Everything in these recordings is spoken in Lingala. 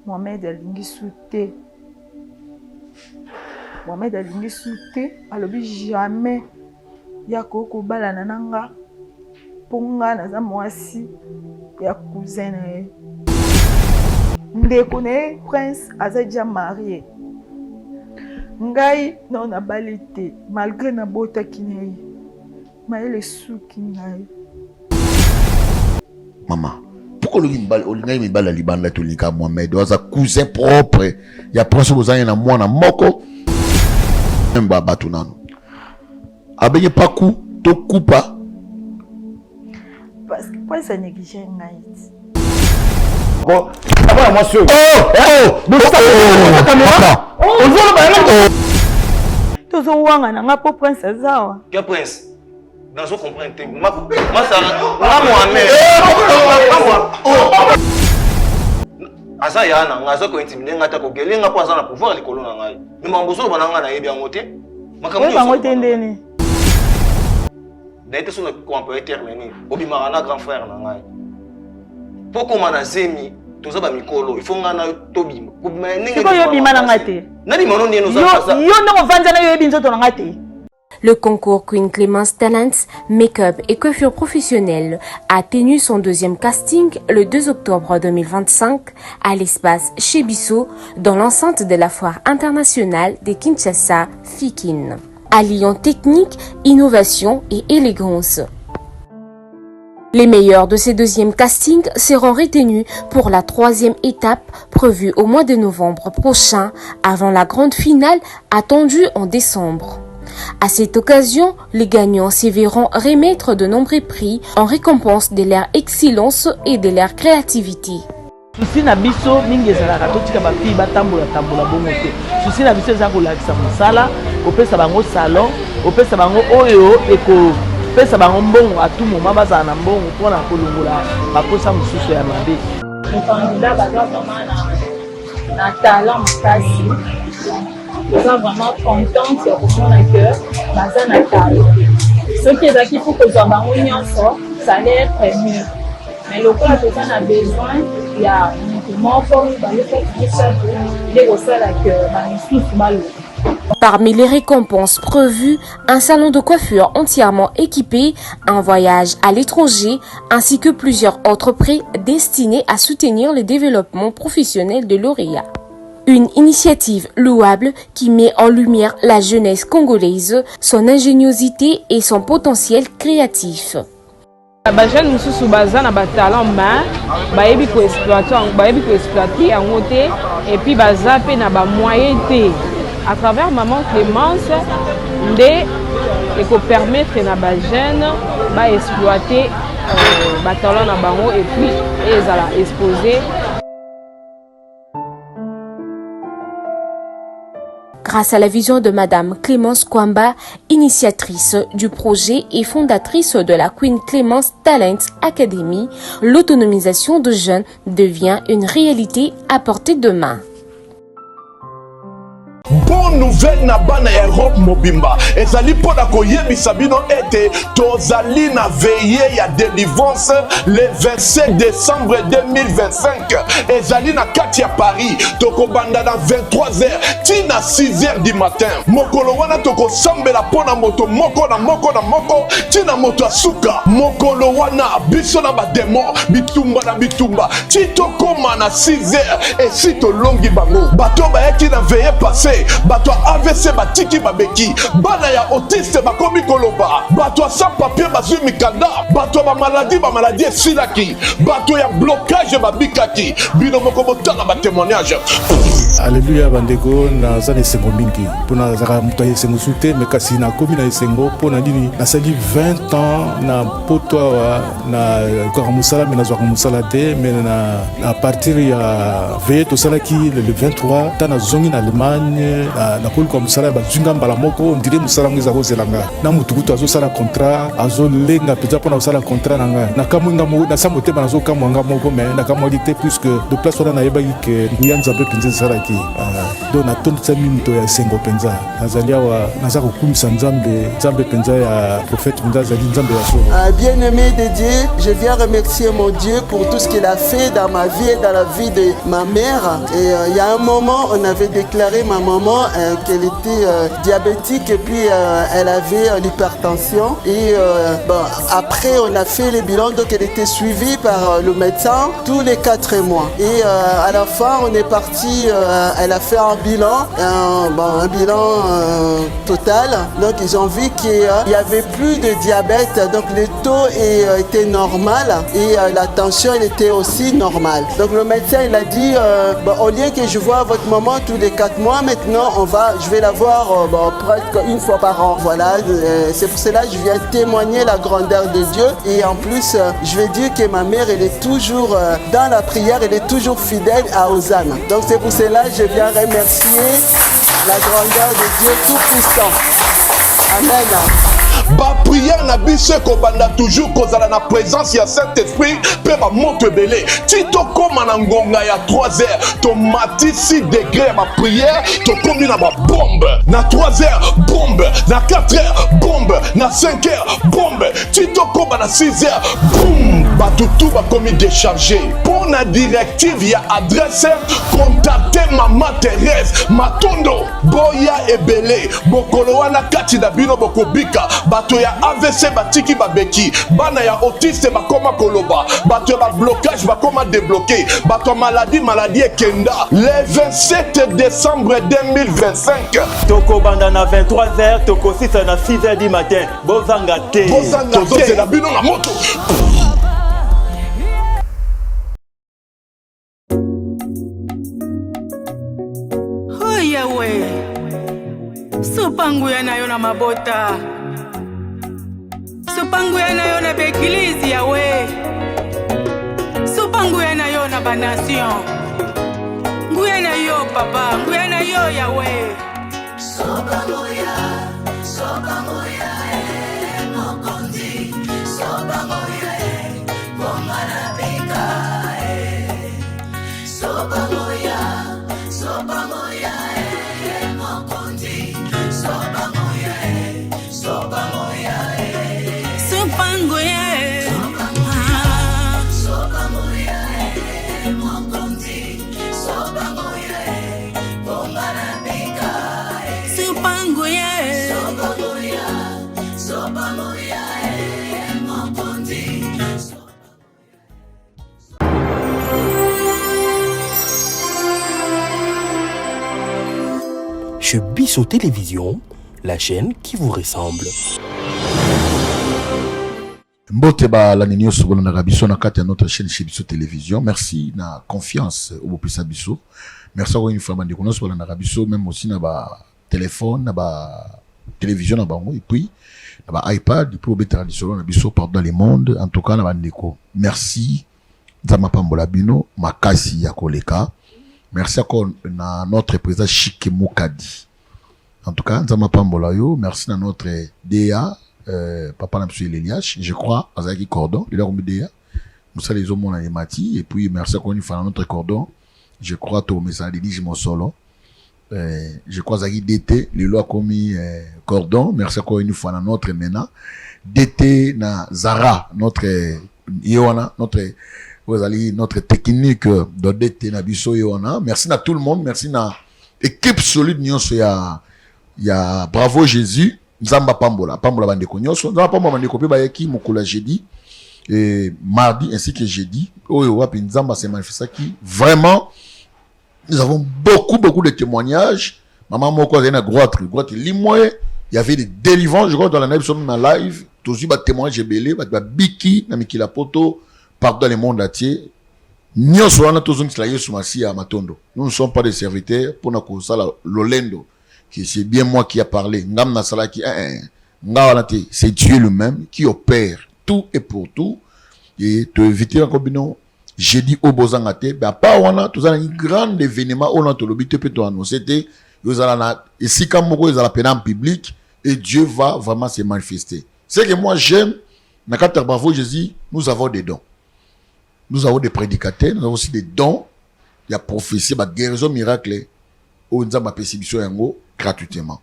Mohamed alingi souté. Mohamed alingi souté. Alobi jamais ya koko bala nananga. Ponga naza mwasi ya cousin na ye. Ndeko ne prince aza déjà marié. Ngai non na balité malgré na bota kinai. Maele suki ngai. Maman, pourquoi le bal libanda tolika Mohamed was a cousin propre ya prince bozanya na mwana moko mba batunano. Abenye paku to coupa parce que prince a négligé ngai. Bon, d'abord moi sûr. Oh, caméra. On voit le Tozo wanga na ngapo prince azawa. Quel prince? Dans ce comprendre moi ça Mohamed. Asa ya na ngazo ko intimider ngata ko gelinga kwa sana pouvoir likolo na ngai. Mais mamboso bananga na yebi angote. Makamuni bangote ndeni. D'ailleurs sur le qu'on peut terminer. Obimara na grand frère na ngai. Poko mana zemi toza ba mikolo il faut ngana tobima. Siko yo bima na ngate. Nani mono ni nous a ça. Yo ndongo vanja na yo yebi nzoto na ngate. Le concours Queen Clémence Talents Make-up et coiffure professionnelle a tenu son deuxième casting le 2 octobre 2025 à l'espace chez Bissot dans l'enceinte de la foire internationale de Kinshasa, Fikin, alliant technique, innovation et élégance. Les meilleurs de ces deuxièmes castings seront retenus pour la troisième étape prévue au mois de novembre prochain avant la grande finale attendue en décembre. À cette occasion, les gagnants se verront remettre de nombreux prix en récompense de leur excellence et de leur créativité. Souci na biso mingi ezalaka totika ba fille batambola bongo te. Souci na biso eza kolakisa mosala, opesa bango salon, opesa bango oyo eko pesa bango mbongo à tout moment bazala na mbongo mpona kolongola baposa mosusu ya mabe. Le candidat baza vraiment na talent makasi. Nous sommes vraiment contents de comprendre que Baza n'a pas. Ce qui est acquis pour que nous avons ça allait être mieux. Mais le cas où on a besoin, il y a un moment pour nous d'aller faire ça. Il est aussi là que nous sommes. Parmi les récompenses prévues, un salon de coiffure entièrement équipé, un voyage à l'étranger, ainsi que plusieurs autres prêts destinés à soutenir le développement professionnel de lauréats. Une initiative louable qui met en lumière la jeunesse congolaise, son ingéniosité et son potentiel créatif. Les jeunes mususu baza na ba talent ma bayebi ko exploiter yango te et puis baza pe na ba moyen te à travers maman Clémence nde eko permettre na ba jeune ba exploiter ba talent na bango et puis ezala exposer. Grâce à la vision de Madame Clémence Kwamba, initiatrice du projet et fondatrice de la Queen Clémence Talents Academy, l'autonomisation de jeunes devient une réalité à portée de main. Bonne nouvelle na bana Europe mobimba ezali pona koyebisa bino ete tozali na veillée ya délivrance le 25 décembre 2025 ezali na kati ya Paris tokobanda na 23h tina 6h du matin mokolo wana tokosambela pona moto moko na moko tina moto asuka mokolo wana biso na bademo bitumba titokoma na 6h et si tolongi bango bato bayaki na veillée passé bato AVC batiki babeki bana ya autiste bakomi koloba bato sans papier bazui mikanda bato ba maladie esilaki bato ya blocage babikaki bino moko botala ba témoignage. Alléluia bandeko naza na esengo mingi mpona nazaka moto ya esengo su te me kasi nakomi na esengo mpona nini nasali 20 ans na poto awa na lokaka mosala me nazwaka mosala te me à partir ya veye tosalaki le 23 ntan nazongi na Allemagne nakoluka mosala ba zunga mbala moko on dirait mosala ngo ezako zelanga na mutukutu azosala contrat azolenga mpenza mpona kosala contrat na ngai nakamwinga na sa motema nazokamwanga moko me nakamwaki te puisque de place wana nayebaki ke nguya nzambe mpenza ezalaki donc natondisa mimito ya esengo mpenza nazali awa naza kokumisa nzambe mpenza ya prophète mpenza azali nzambe ya solo. Bien aimé de Dieu, je viens remercier mon Dieu pour tout ce qu'il a fait dans ma vie et dans la vie de ma mère. Et il y a un moment, on avait déclaré ma maman qu'elle était diabétique et puis elle avait l'hypertension. Et après, on a fait les bilans, donc elle était suivie par le médecin tous les 4 mois. Et à la fin, on est parti, elle a fait un bilan, un bilan total. Donc ils ont vu qu'il n'y avait plus de diabète, donc le taux était normal et la tension elle était aussi normale. Donc le médecin il a dit au lieu que je vois votre maman tous les 4 mois, maintenant je vais la voir presque une fois par an. Voilà, c'est pour cela que je viens témoigner la grandeur de Dieu et en plus je vais dire que ma mère elle est toujours dans la prière, elle est toujours fidèle à Hosanna. Donc c'est pour cela que je viens remercier la grandeur de Dieu Tout-Puissant. Amen. Ba prière na biso kobanda toujours kozala na présence ya Saint-Esprit pe ba moto belé tito koma na ngonga ya 3 heures to mati 6 degrés ma prière to komi na ba bombe na 3 heures bombe na 4 heures bombe na 5 heures bombe tito koma na 6 heures boum ba tout ba komi décharger pour na directive ya adresse contacter maman Thérèse Matondo boya ebele bokolo wana kati na bino bokobika bato ya AVC batiki babeki bana ya autiste bakoma koloba bato ya blocage bakoma débloqué bato maladie ekenda le 27 décembre 2025 toko banda na 23h toko 6 na 6h du matin bozanga te c'est la bino na moto. Oh Yahweh sopangu ya nayo na mabota sopanguya na yo na baeglize yawe sopanguya na yo na banation nguya na yo papa nguya na yo yawe sopanguya mokondi sopanguya bomana beka sopanguya mokondi sopanguya Chez Bisso Télévision, la chaîne qui vous ressemble. Mbote ba la ninyo sobolo na Bisso na kati ya notre chaîne chez Bisso Télévision. Merci na confiance au bopisa Bisso. Merci à une fois bande kono sobolo na Bisso même aussi na ba téléphone na ba télévision na bango et puis na ba iPad pour betara disolo na Bisso partout le monde en tout cas na bandeko. Merci Nzama pambola bino makasi ya koleka. Merci encore à notre président Chike Moukadi. En tout cas, Nzama pambola yo, merci à notre DA Papa Namsu Elias, je crois, Azaki Cordon, il a remis DA. Moussa les hommes on mati et puis merci encore une fois à notre cordon. Je crois au message de Niji Monsolo. Je crois Azaki DT, le loi commis cordon, merci encore une fois à notre Mena. DT na Zara, notre Yoana, notre technique de DT na biso Yoana. Merci à tout le monde, merci à équipe solide nyonso ya Bravo Jésus. Nzamba pambola bande konyoso. Nzamba pambola bande kopé bayaki mokula jeudi et mardi ainsi que jeudi. Oyo wapi Nzamba s'est manifesté qui vraiment nous avons beaucoup de témoignages. Maman moko na grotte limwe, il y avait des délivrances, je crois dans la live, tous ba témoignages belé, ba biki na mikila poto partout dans le monde entier. Nyoso wana tozongi la yesu masi ya matondo. Nous ne sommes pas des serviteurs pour na ko sala lolendo. Que c'est bien moi qui a parlé. C'est Dieu lui-même qui opère tout et pour tout. Et te éviter encore bino. J'ai dit au Bozangate, ben pas on a tout ça un grand événement on a tout l'obité peut annoncer Vous allez ici comme vous allez peine en public et Dieu va vraiment se manifester. Ce que moi j'aime, dans le cadre de Bravo Jésus, nous avons des dons. Nous avons des prédicateurs, nous avons aussi des dons. Il y a prophétie, il y a guérison miracle. Où nous avons des gratuitement.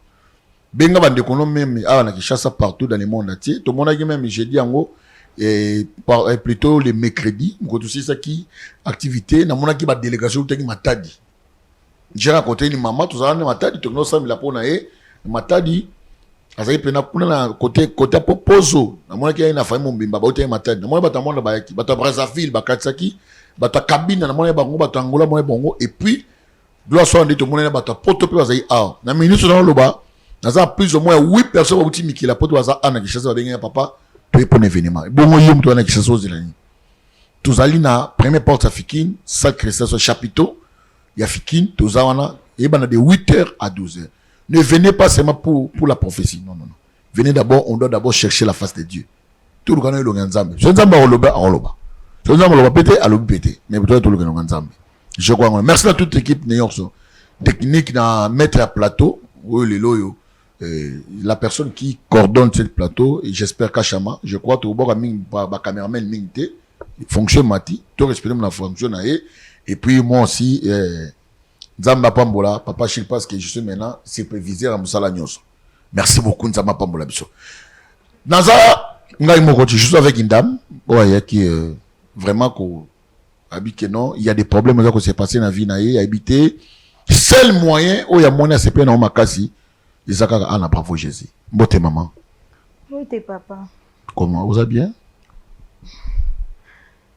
Benga bande kono même na Kinshasa partout dans le monde entier. Tout le monde a même jeudi en haut et plutôt les mercredis, nous aussi ça qui activité na mona ki ba délégation ou matadi. J'ai raconté ni maman tout ça na matadi to no sambi la pona matadi azali pena kuna na côté popozo na mona ki na famille mbimba ba uté matadi. Na mona ba tamona ba yaki ba ta Brazzaville ba katsaki ba ta cabine na mona ba ngo ba tangola mona bongo et puis gloire soit dit tout le monde ba ta poto pe bazali ah na ministre na loba. Dans plus ou moins 8 personnes qui ont été la porte à Anna qui chasse papa, tu es pour l'événement. Bon, moi, je suis chasse aux îles. Tous allez na première porte à Fikine, sacré ça ce chapiteau, il y a Fikine, tous allez et ben de 8h à 12h. Ne venez pas seulement pour la prophétie. Non. Venez d'abord, on doit d'abord chercher la face de Dieu. Tout le monde est le Nzambe. Je ne sais pas oloba. Je ne sais pas péter à péter. Mais vous tout le monde Nzambe. Je crois. Merci à toute l'équipe New York. Technique na mettre à plateau. Oui, les loyaux. La personne qui coordonne ce plateau, et j'espère qu'Achama, je crois que le caméraman mingté, fonctionne mati, tout respecter la fonction et puis moi aussi, Nzamba Pambola, papa Chilpas, que je suis maintenant superviseur à Moussala Nyos. Merci beaucoup Nzamba Pambola Bisso. Naza, je suis avec une dame, qui vraiment habite non, il y a des problèmes qui s'est passé dans la vie naïe, habité, seul moyen où il y a moyen c'est pas dans ma case. Isaka Anna Bravo Jésus. Mbote maman. Mbote papa. Comment vous allez bien?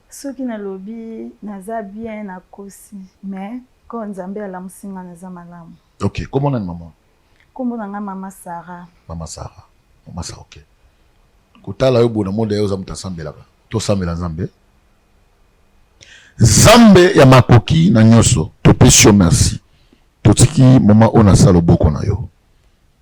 Ceux qui na lobby naza bien na kosi mais quand Nzambe ala musinga naza malamu. OK, comment on a maman? Comment on a maman Sarah? Maman Sarah. Maman Sarah OK. Kotala yo bona monde yo za mutasambela ba. To sambela Nzambe. Nzambe ya makoki na nyoso. To pesio merci. Totiki maman ona salo boko na yo.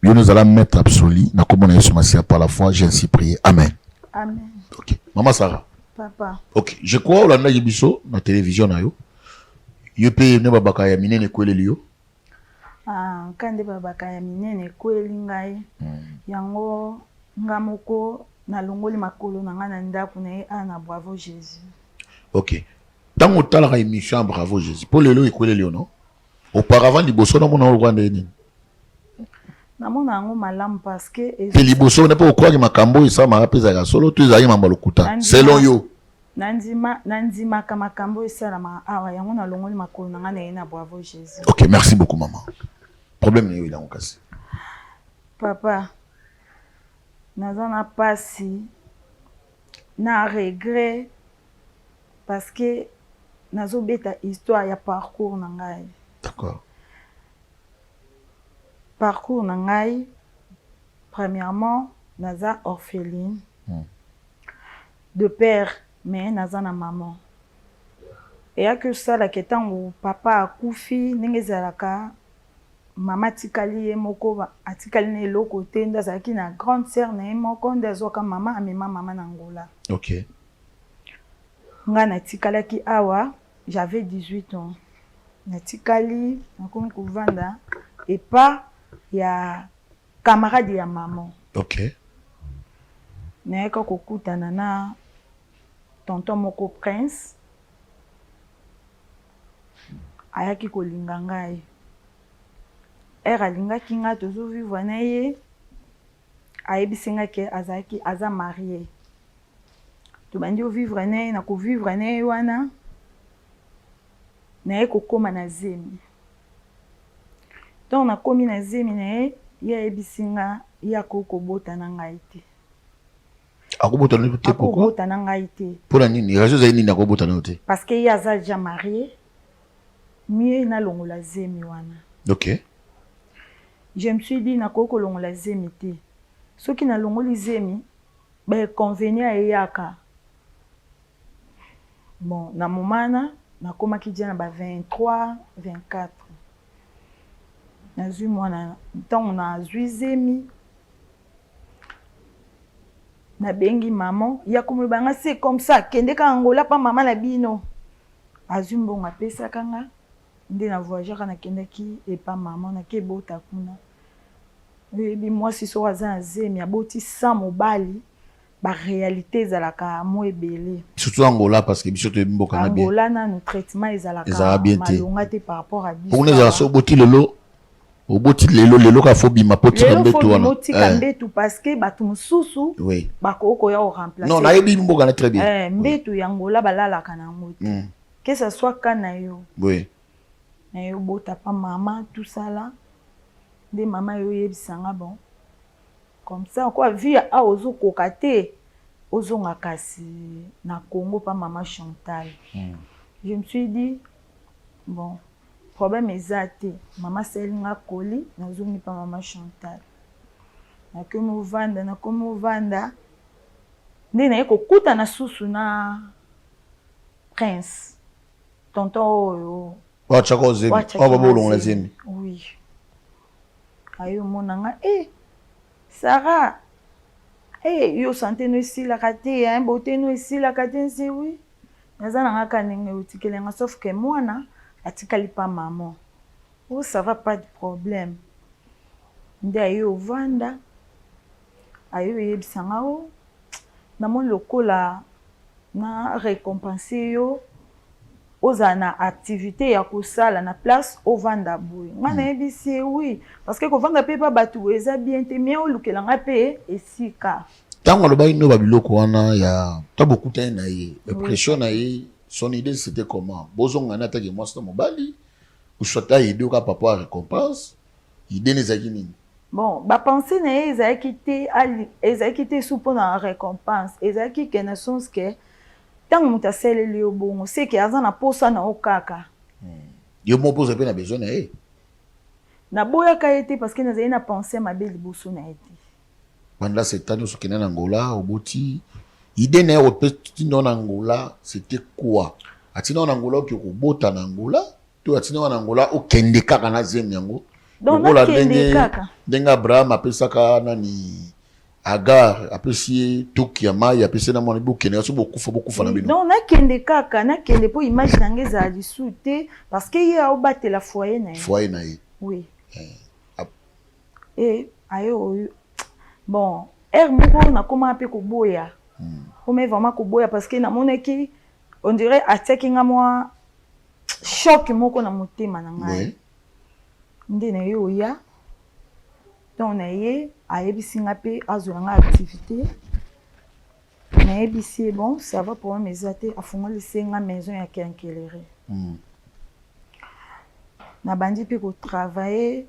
Dieu nous allons mettre absolu. Na comment Yesu Masia par la foi, j'ai ainsi prié. Amen. Amen. OK. Maman Sarah. Papa. OK. Je crois au landa yibiso na télévision na yo. Yo pe ne babaka ya minene kweleli yo. Ah, kande babaka ya minene kweli ngai. Yango ngamoko na longoli makolo na ngana ndaku na ana Bravo Jésus. OK. Tango tala ka émission Bravo Jésus. Pour lelo ekweleli yo non? Auparavant liboso na mona Rwanda nini? Namona ngo malamu parce que te liboso ne pas croire que makambo isa marapeza ya solo tu ezali mambo lokuta selon yo nandima ka makambo isala ma awa yango na longoli makolo na ngana na Bravo Jésus. OK, merci beaucoup maman. Problème ni yo ila ngokasi. Papa nazana pasi na regret parce que nazo beta histoire ya parcours na ngai. D'accord. Parcours na ngai, premièrement, naza orpheline de père, mais naza na maman. Et à que ça, la question où papa a koufi, n'engezalaka, maman tikali moko atikali ne lo côté ndazaki na grande sœur na moko ndazoka maman amema maman na Angola. OK. Nga na tikalaki awa, j'avais 18 ans. Na tikali, nakomi kuvanda et pas il y a camarade ya maman. OK. Mais quand kokutana na tonton moko prince ayaki kolinga ngai. Alingaki nga tozo vivre na ye ayebisinga ke azaki aza marié. Tobandi o vivre na ye na ko vivre na ye wana na ye kokoma na zemi. Donc na komi na zemi na ye ayebisinga ya kokobota na ngai te. Akobota na te pourquoi? Akobota na ngai te. Pour la nini? Raison za nini akobota na te? Parce que il a déjà marié. Mieux na longola zemi wana. OK. Je me suis dit na koko longola zemi te. Ceux qui na longoli zemi ba convenir yaka. Bon, na momana na koma ki dia na ba 23, 24. Na zui mwana ntango na zui zemi na bengi maman ya komo banga c'est comme ça kende ka Angola pa maman la bino azui mbongo apesa kanga nde na voyageur nakendaki epa mama nakebota kuna oyebi mwasi so aza na zemi aboti sans mobali baréalité ezalaka mo ebele surtout Angola parce que biso toyebi mboka na bien Angola nanu traitement ezalaka malonga te par rapport à biso mpona ezala so oboti lelo ka fo bima po tika mbetu wana tika mbetu parce que bato mosusu bakokoya oremplacer non nayebi mboka na très bien mbetu ya Angola balalaka nango te que ça soit ka na yo na yo bota pa mama tout ça là nde mama yo yebisanga bon comme ça quoi vie a ozokoka te ozonga kasi na Congo pa mama Chantal je me suis dit bon problème ezate mama selinga koli nazongi pa mama Chantal nakomi vanda nde naye kokuta na susu na Prince tonton oyo wachako zemi babolongola zemi oui ayo monanga Sarah yo santé no esilaka te beauté no esilaka te nsi oui naza nanga kanenge otikelenga sauf que mwana atikali pa maman ça va pas de problème nde ayo ovanda ayo yebisanga namoni lokola na récompenser yo ozala na activité ya kosala na place ovanda boye nga nayebisi oui parce que kovanda mpe pa bato eza bien te mie olukelanga mpe esika ntango alobaki no babiloko wana ya ta bokutani na ye impression na ye son idée c'était comment bozongana atake mwasi na mobali uswata aide oka papa ya récompense idée nezalaki nini bon bapense na ye ezalaki te su mpona récompense ezalaki ke na sens ke ntango moto asaleli yo bongo seke aza na posa na yo kaka yo mopoza mpe na besoin na ye naboyaka ye te parce que nazali na pense mabe liboso na ye te banda setani osokende na Angola oboti idée na ye ope tinda na Angola c'était quoi atina na Angola oke kobota na Angola to atina na Angola okende kaka na zemi yango ndenge Abraham apesaka nani Agar apesi toki ya mai apesi na mwana bokende so bokufa na bino non nakende kaka nakende po image nange ezala lisu te parce que ye aobatela foyer na ye oui ayo bon moko nakoma mpe koboya koma vraiment koboya parce que namonaki on dirait atiaki nga mwa choc moko na motema na ngai nde na ye oya donc na ye ayebisi nga mpe azwela nga activité nayebisi ye bon ça va problème eza te afungolisi nga maison ya kenkelere nabandi mpe kotravaille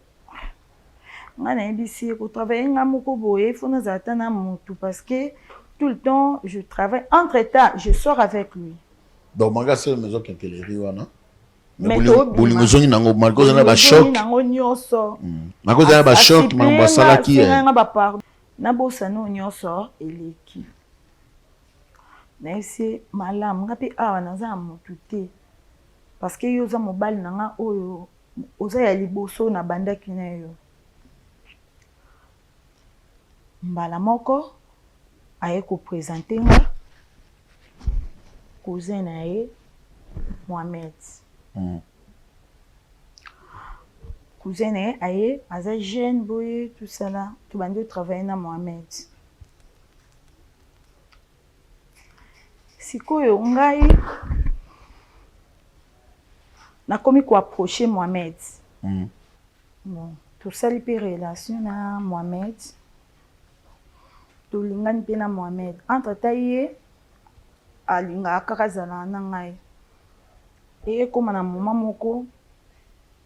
nga nayebisi ye kotravaille nga moko boye fo nazala ta na motu parce que tout le temps je travaille entre temps je sors avec lui donc manga sele maison kenkelere wana bolingo zongi nango makoza na ba choc nango nyonso makoza na ba choc mambo asalaki nga ba pardon na bosa no nyonso eleki na ese malamu nga pe awa naza motu te parce que yo za mobali nanga oyo oza ya liboso na bandaki na yo mbala moko aye ko présenter nga cousin na ye Mohamed cousin na ye aye aza jeune boye tout ça là tobandi otravaille na Mohamed sikoyo ngai nakomi koapproche Mohamed bon tosali mpe relation na Mohamed tolingani mpe na Mohamed entre ta ye alingaka kaka azala na ngai ekoma na moma moko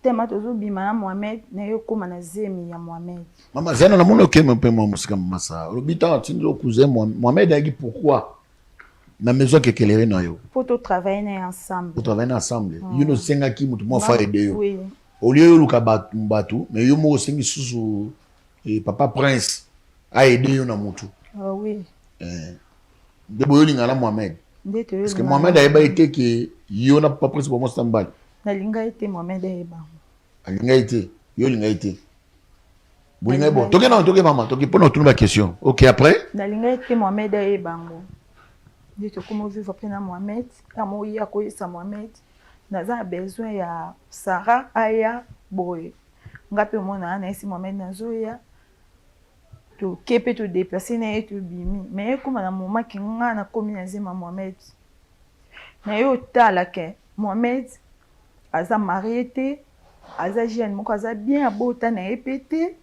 tema tozobima na Mohamed na ye ekoma na zemi ya Mohamed mama zana na mona okema mpe mwa musika masa olobi ntango atindi okuze Mohamed ayaki pourquoi na maison kekelere na yo po totravaille na ensemble totravaille ensemble yo nosengaki motu mwa fa ede yo olie yoluka bato mais yo moko osengi susu papa Prince aide yo na motu oui nde boyolinga na Mohamed parce que Mohamed ayeba ete ke yo na papa Prince bomo stambali nalinga ete Mohamed ayeba alinga ete yo linga ete bolinga bon toke mama toke pona otuna ba question ok après nalinga ete Mohamed ayeba ngo nde tokoma vivre mpe na Mohamed amoya koyesa Mohamed naza besoin ya Sarah aya boye ngape mona na esi Mohamed nazoya to kepe to déplacer na eto bimi mais comme na moment ki nga na komi na zema Mohamed na yo tala ke Mohamed aza marié te aza jeune moko aza bien abota na epete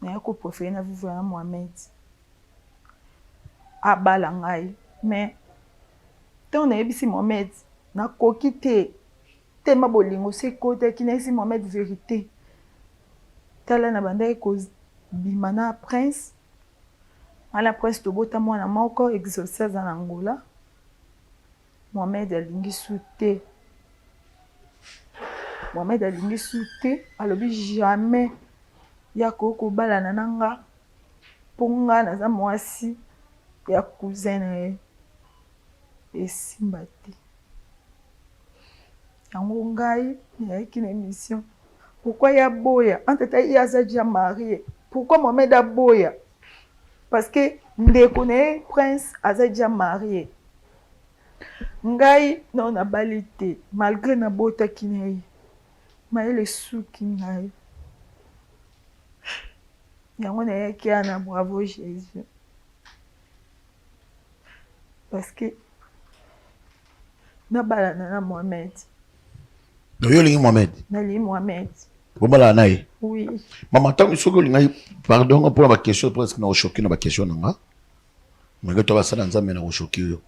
na yo ko préférer na vivre na Mohamed abala ngai mais tant na yebisi Mohamed na koki te tellement bolingo se kote ki na esi Mohamed vérité tala na banda ko bimana prince ala prince to bota mwana moko exorcise en Angola Mohamed alingi soute Mohamed alingi soute alobi jamais ya koko balana nanga ponga na za mwasi ya cousin na esimba te yango ngai yaki na émission pourquoi ya boya antata ya za déjà marié pourquoi Mohamed a boya parce que ndeko ne prince aza déjà marié ngai non na balité malgré na bota kinai maele suki ngai yango na yaki na bravo Jésus parce que na balana na Mohamed no yo lingi Mohamed na li Mohamed bomala naye oui maman tant soko lingi pardon pour la question presque na choqué na question nanga mais toi ça dans na choqué yo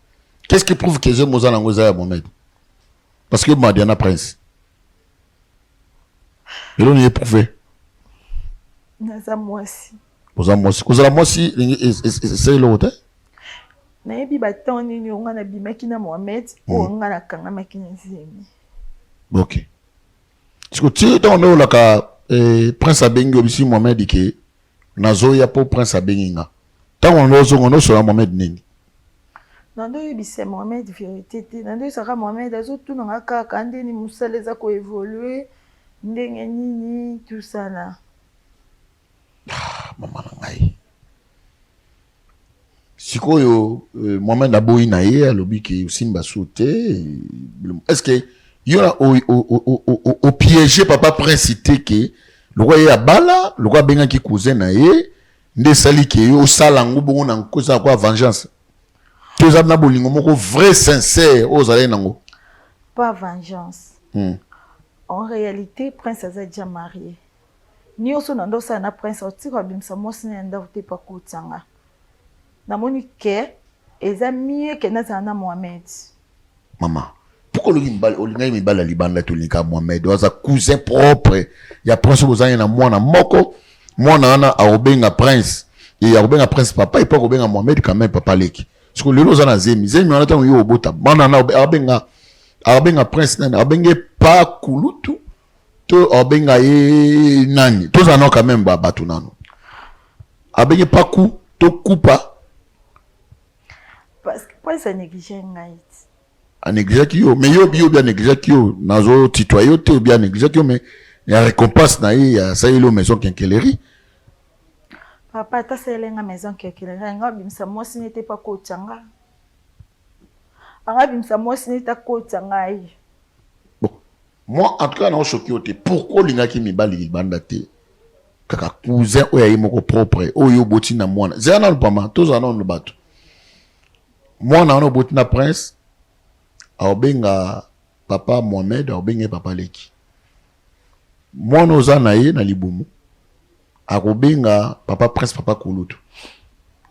qu'est-ce qui prouve que je moza nango za Mohamed parce que Madiana prince et l'on y est prouvé naza mwasi oza mwasi kozala mwasi lingi c'est l'autre na yebi baton nini onga na bimaki na Mohamed onga na kanga makina zemi ok parce que tu dans la ka prince abengi obisi Mohamed ke nazoya po prince abenginga tant on ozo sur Mohamed nini nando yebise Mohamed vérité te nando saka Mohamed azotuna nga kaka ndeni musaleza ko évoluer ndenge nini tout ça là maman ngai sikoyo Mohamed aboyi na ye alobi ki simba sauté est-ce que il y a au piégé papa principé que le roi ya bala le roi benga ki cousin na ye nde sali ke yo sala ngubo na nkoza kwa vengeance tous na bolingo moko vrai sincère aux allez nango pas vengeance en réalité prince a déjà marié ni oso nando sa na prince otiko bimsa mosi na nda te pa kutanga na moni ke eza mieux que na Mohamed maman pourquoi le gimbal olinga mibala libanda tolinga Mohamed waza cousin propre ya prince bozanya na mwana moko mwana ana aobenga prince et aobenga prince papa et pas aobenga Mohamed quand même papa leki parce que lelo zana zemi wana tango yo obota mwana ana aobenga prince nani abenge pa kulutu to aobenga ye nani to zana quand même bato nano abenge pa ku to kupa parce que prince a négligé ngai a négligé qui yo mais yo bien négligé qui yo nazo titoyo te bien négligé qui yo mais la récompense na ya ça ilo maison kinkeleri papa ta selenga maison kinkeleri nga bimsa mosi n'était pas kotanga anga bimsa mosi n'était kotanga bon moi en tout cas na choqué ote pourquoi linga ki mibali libanda te kaka cousin oya yimoko propre oyo boti na mwana zana lupama toza na no bato mwana ono boti na prince aobenga papa Mohamed aobenga papa leki mwana oza na ye na libumu akobenga papa prince papa kulutu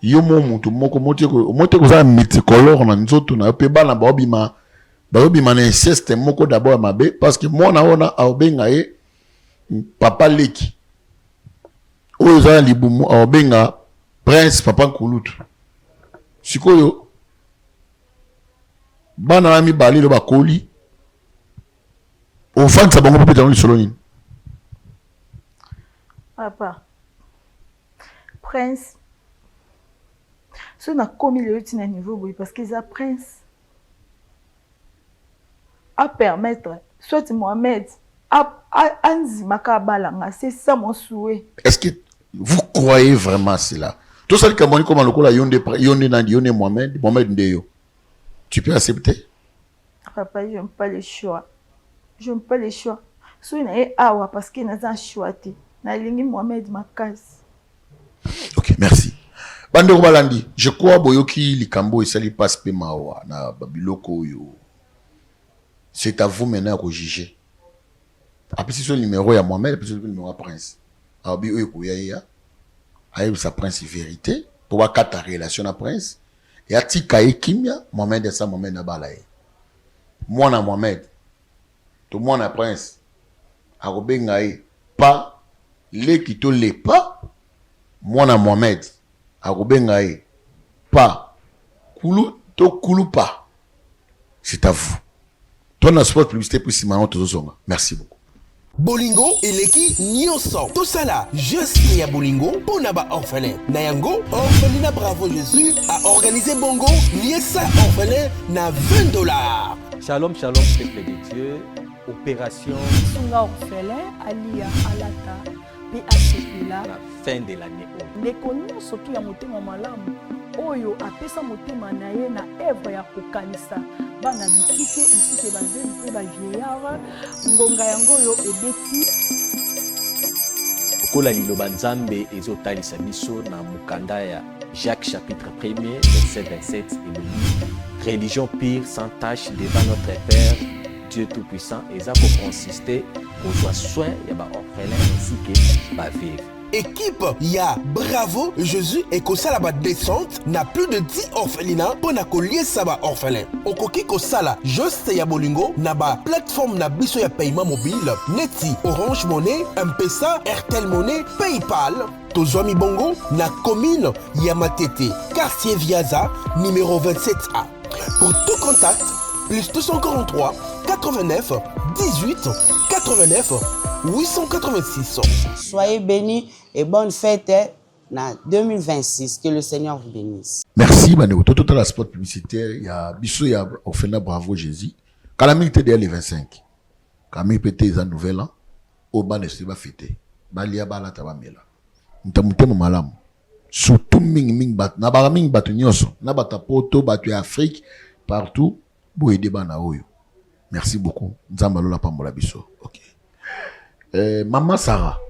yo mo mutu moko mote ko za multicolore na nzoto na pe bana baobima na inceste moko d'abord mabe parce que mwana ona aobenga ye papa leki oyo za libumu aobenga prince papa kulutu sikoyo bana na mibali lo bakoli ofansa bango pe dans solo nini papa prince so na komi le tina niveau boy parce que ça prince à permettre soit Mohamed anzimaka balanga c'est ça mon souhait. Est-ce que vous croyez vraiment cela? Tout ça comme le yonde Mohamed ndeyo. Tu peux accepter? Papa, je n'aime pas les choix. Je n'aime pas les choix. Si on est awa parce qu'il y a un choix. Nalingi Mohamed Makas. Ok, merci. Bande Balandi, je crois boyoki likambo et sali passe pe mawa na babiloko yo. C'est à vous maintenant de juger. Après c'est sur le numéro ya Mohamed, après c'est le numéro Prince. Alors bi oyo ko ya ayi sa Prince vérité pour wa kata relation na Prince. Et atika ekimia Mohamed ça Mohamed na balaye. Moi na Mohamed. Tout moi na Prince. Arobenga pas les qui te les pas. Moi na Mohamed. Arobenga pas koulou to koulou pas. C'est à vous. Ton sport publicité pour Simon Tozonga. Merci beaucoup. Bolingo eleki nyonso tosala juste ya bolingo pona ba orphelin na yango orphelinat Bravo Jésus a organisé bongo liesa orphelin na $20. Shalom shalom peuple de Dieu, opération Sunga orphelin alia alata PHP la fin de l'année. Ndeko nyonso tu ya motema malamu oyo apesa motema na ye na œuvre ya kokanisa bana bitike esike bazeli pe ba vieillard ngonga yango yo ebeti kola liloba nzambe ezotalisa biso na mukanda ya Jacques chapitre 1er verset 27 et le dit religion pure sans tache devant notre Père Dieu tout-puissant et ça pour consister aux soins ya ba orphelin ainsi que ba veuve. Équipe ya Bravo Jésus et kosala ba descente na plus de 10 orphelinats pour na kolier sa ba orphelin. Okoki kosala juste ya bolingo na ba plateforme na biso ya paiement mobile neti Orange Money, M-Pesa, Airtel Money, PayPal. Tozwami bongo na commune ya Matete, quartier Viaza, numéro 27A. Pour tout contact, plus 243 89 18 89 886. Soyez bénis et bonne fête na 2026. Que le Seigneur vous bénisse. Merci, Manéo. Tout le spot publicitaire, il y a Bissou, il y a Orphelinat Bravo Jésus. Quand la minute est les 25, quand la minute est nouvelle, au bas de ce va fêter. Balia bala tabamela. Ntamutema malamu. Surtout ming bat. Nabara ming batu nyoso. Nabata poto, batu Afrique, partout. Bo ede bana oyo. Merci beaucoup. Nzamba lola pambola biso. Ok. Maman Sarah.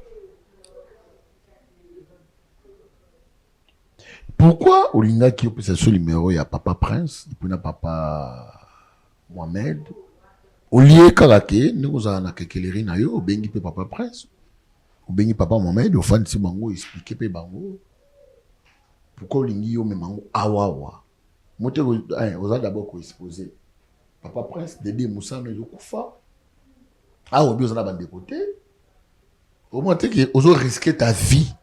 Pourquoi Olinga qui peut ce numéro il y a papa Prince, et puis na papa Mohamed. Olie karake, nous avons quelques na yo, bengi pe papa Prince. Ou bengi papa Mohamed, au fan si bango expliquer pe bango. Pourquoi Olingi yo me mango awawa. Mote oza d'abord ko exposer. Papa Prince Dédé Moussa no yo kufa. Ah obi oza na bande côté. Au moins que ozo risquer ta vie.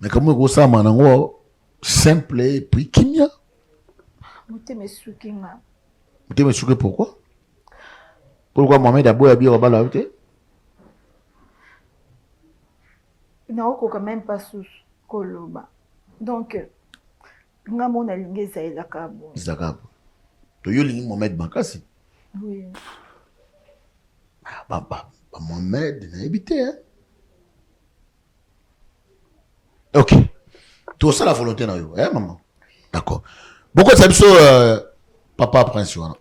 Mais comme on ça manango simple et puis kimia. Motema sukinga. Motema sukinga pourquoi? Pourquoi Mohamed Abou Abi Robala outé? Non, quand même pas sous koloba. Donc nga mona linge za elakabo. Zakabo. To yo lingi Mohamed Bankasi. Oui. Ah Mohamed n'a habité hein. Ok. Tout ça la volonté na yo, hein maman. D'accord. Beaucoup ça biso papa Prince wana.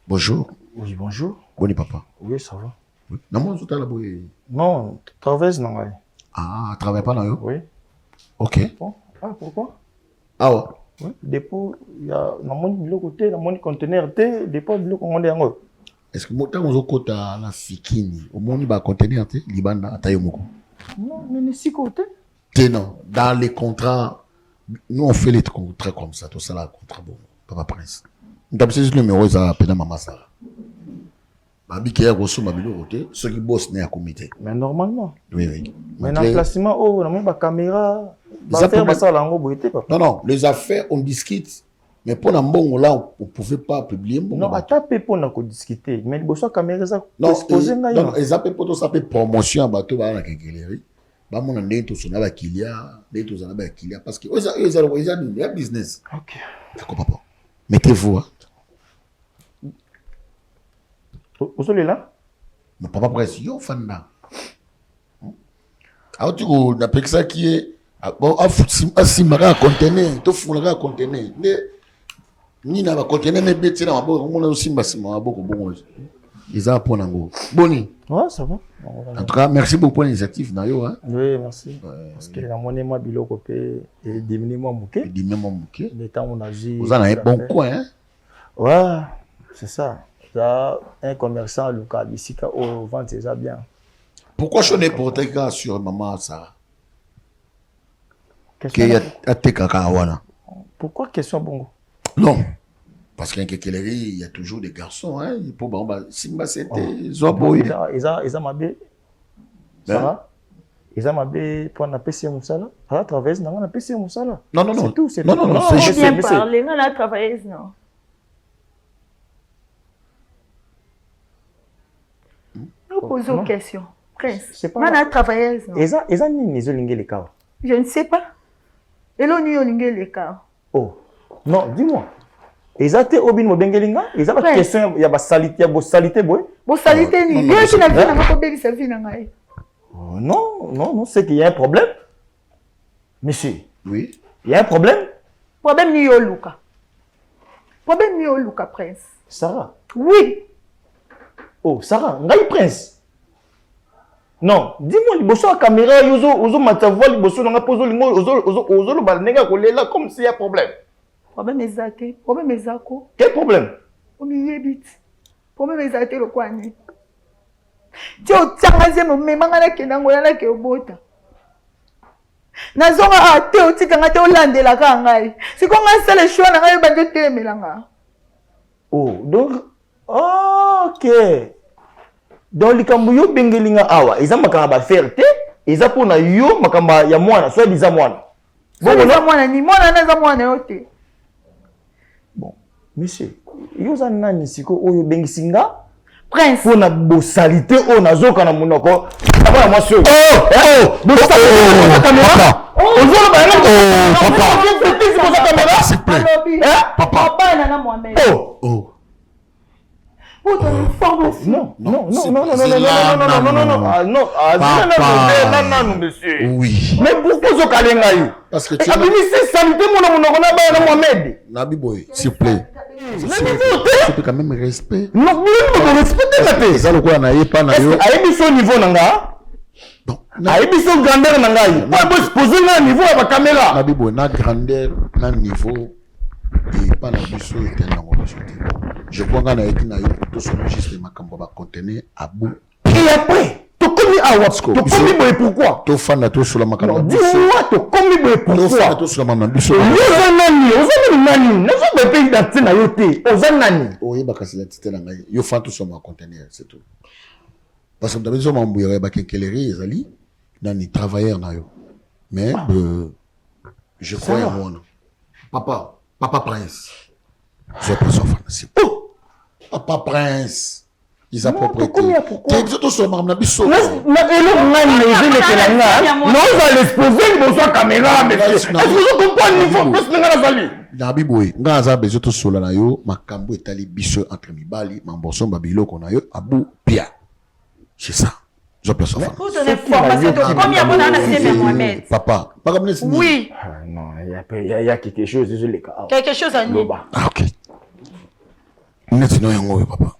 Bonjour. Oui, bonjour. Boni papa. Oui, ça va. Oui. Non, tout à la boye. Non, traverse non. Ah, travaille pas dans yo. Oui. Ok. Bon. Ah, pourquoi? Ah ouais. Oui. Dépôt, il y a dans mon bilo côté, dans mon conteneur T, dépôt bilo commandé en haut. Est-ce que montant aux kota la fikini, au monde ba conteneur T, libanda atayo moko. Non, mais si côté. T non, dans les contrats, nous on fait les contrats comme ça, tout ça là contrat bon. Papa Prince. Nous avons ce numéro ça appelle maman Sarah. Babi qui a reçu ma bilo côté, ceux qui bossent né à comité. Mais normalement. Oui oui. Mais dans le placement oh, on a même caméra. Non, les affaires, on discute. Mais pour un bon là, on ne pouvait pas publier. Non, à taper pour nous discuter. Mais il faut que caméra ça. Non, ils appellent pour tout ça, promotion à bateau, à la galerie. Bah, mon année, tout ça, là, qu'il y a, tout ça, là, qu'il y a, parce que, ils ont business. Ok. D'accord, papa. Mettez-vous, hein. Vous êtes là? Mais papa, presque, yo, fan là. Alors, tu vois, ça qui est. Bon, à conteneur, tout foulera conteneur. Nina va contenir mes bêtises dans ma boue. On a aussi ma beaucoup bon. Ils ont pour nango. Boni. Ouais, ça va. En tout cas, merci beaucoup pour l'initiative, Nayo. Hein? Oui, merci. Parce que la monnaie m'a bilo copé et diminuer mon bouquet. Le temps on a vu. Vous en avez bon coin, hein? Ouais, c'est ça. Ça, un commerçant local ici au vente c'est ça bien. Pourquoi je n'ai pas de cas sur maman Sarah? Qu'il y a tes cacahuana. Pourquoi question bongo? Non. Parce qu'en Kekeleri, il y a toujours des garçons. Hein? Pour Simba, c'était Zoboy. Ils ont ma bé. Sarah? Ils ont ma bé pour un PC Moussala. À la travailleuse, on a un PC Moussala. Non, non, non. C'est tout. C'est non, non, non. C'est bien parlé. On a la travailleuse, non. Nous posons une question. Prince, on a la travailleuse, non. Ils ont mis les cas. Je ne sais pas. Ils ont mis les cas. Oh. Non, dis-moi. Ils ont été au bin mobengelinga, ils ont pas question, il y a pas salité, il y a pas salité boy. Bon salité ni. Bien que na vie na ko bébé sa vie na ngai. Non, non, non, c'est qu'il y a un problème. Monsieur. Oui. Il y a un problème. Problème ni yo Luka. Problème ni yo Luka Prince. Sarah. Oui. Oh, Sarah, ngai Prince. Non, dis-moi liboso la caméra ozo matavoa liboso nga pozo lingo ozo lo balenga kolela comme s'il y a problème. Problème exacté. Problème exacto. Quel problème? On y habite. Problème exacté le quoi ni. Tu as tangazé mon memanga na kenango na ke obota. Nazonga ate o tikanga te olande la ka ngai. Si ko nga sala choix na ngai bande temelanga. Oh, donc OK. Dans likambo yo bengelinga awa, eza makamba ba fierté, eza pona yo makamba ya mwana, soit biza mwana. Bon, mwana ni mwana na za mwana yote. Bon, monsieur, yo za nani siko oyo bengisinga? Prince. Pour na bosalité o nazoka na monoko. Aba na mwasi. Oh, bosalité caméra. Ozolo ba na papa. Caméra s'il plaît. Papa na na Mohamed. Oh. Non, non, monsieur. Oui. Mais pourquoi vous allez parce que tu as salité mon Mohamed. Nabi boy, s'il vous plaît. C'est quand même respect. Non, respect. Ça le quoi na pas na yo. Ayebi so niveau nanga. Non. Ayebi so grandeur nanga. Pas poser na niveau à la caméra. Nabi boy, na grandeur, na niveau et pas na biso et na je crois qu'on a été na yo tout son juste makambo ba contenir à bout. Et après, tu connais à Watsko. Tu connais boy pourquoi? Tu fan na tout sur la makambo. Dis-moi, tu connais boy pourquoi? Tu fan na tout sur la makambo. Ozanani, na zo be pays d'atté na yote. Ozanani. Oui, ba kasi la tité na ngai. Yo fan tout sur ma contenir, c'est tout. Parce que d'habitude on mbouyer ba kenkeleri ezali na ni travailleur na yo. Mais je crois à moi. Papa Prince. Je peux s'offrir. Oh! Papa Prince. Ils ont propriété. Pourquoi? Tu es tout sur ma biso. Non, on va l'exposer, bonsoir caméra, monsieur. Est-ce que vous comprenez? Il faut plus de la Nabi boy, ngaza bezo to sola na yo, makambo etali biso entre mibali, mamboso babilo kona yo, abu pia. C'est ça. Je peux s'offrir. Pour ton information, combien de temps on a fait Mohamed? Papa, pas comme les oui. Non, il y a quelque chose, désolé. Quelque chose à nous. Ah, ok. Netino yango papa.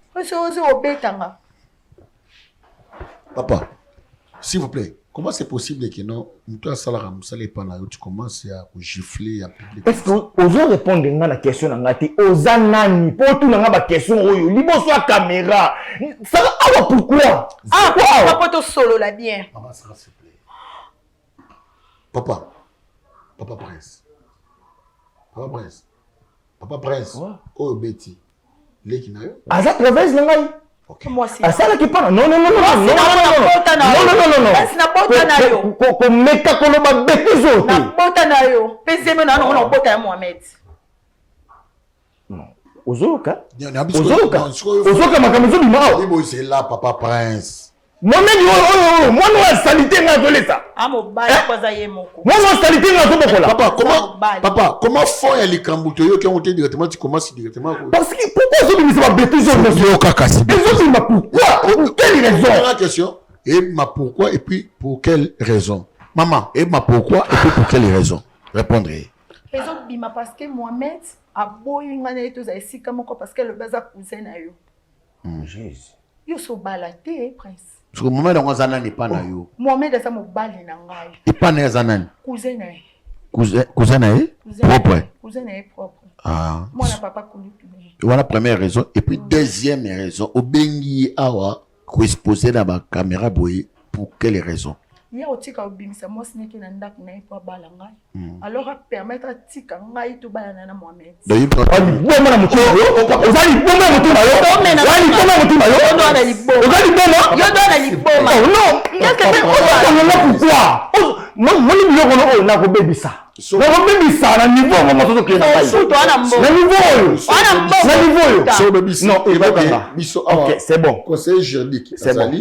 Papa, s'il vous plaît, comment c'est possible que non, toi salara musale pas na yo, tu commences à gifler à public. Est-ce que ozo répondre à la question ngati ozanani pour tout nga ba question oyo liboso à caméra. Ça va pourquoi? Ah, papa to solo là bien. Maman s'il vous plaît. Papa Prince. Papa Prince. Oh Betty. Leki na yo. Aza traverse ngai. Moi aussi. Ah ça là qui parle. Non. Non. Ko meka ko lo ba betezo. Na bota na yo. Pezeme na no bota ya Mohamed. Non. Ozoka makamizo bimao. Ibo c'est là Papa Prince. Mohamed moi no salité na zoleta. Amo baya kwaza ye moko. Moi no salité na zobokola. Papa, comment font les cambuto yo qui ont été directement, tu commences directement. Parce que pourquoi zo bimisa ba betezo monsieur Kakasi. Pourquoi? Quelle raison? La question. Et ma pourquoi et puis pour quelle raison? Maman, et ma pourquoi et puis pour quelle raison? Répondrez. Raison bima parce que Mohamed aboyi nga na ye tozala esika moko parce que alobi aza cousin na yo. Jésus. Yo sobala te prince. Parce que Mohamed yango aza nani epa na yo? Mohamed aza mobali na ngai. Epa na ye aza nani? Cousin na ye. Cousin na ye? Propre. Cousin na ye propre. Ah. Mwana papa Kulutu. Voilà la première raison. Et puis deuxième raison, obengi awa ko exposer dans ma caméra boy pour quelle raison? Il y a aussi quand bimisa moi ce n'est qu'un ndak na pas balanga. Alors à permettre à tika ngai to balana na Mohamed. Donc bomba na mutu. Ozali bomba na mutu bayo. Wali bomba na mutu bayo. Yo do na liboma. Ozali bomba. Yo do na liboma. Non. Qu'est-ce que c'est pourquoi? Moi ni yo kono na ko bebisa. Na ko bebisa na niveau mo moto ke na bayo. Na niveau. Na niveau. So bebisa. Non, il va pas. Biso. OK, c'est bon. Conseil juridique. C'est bon.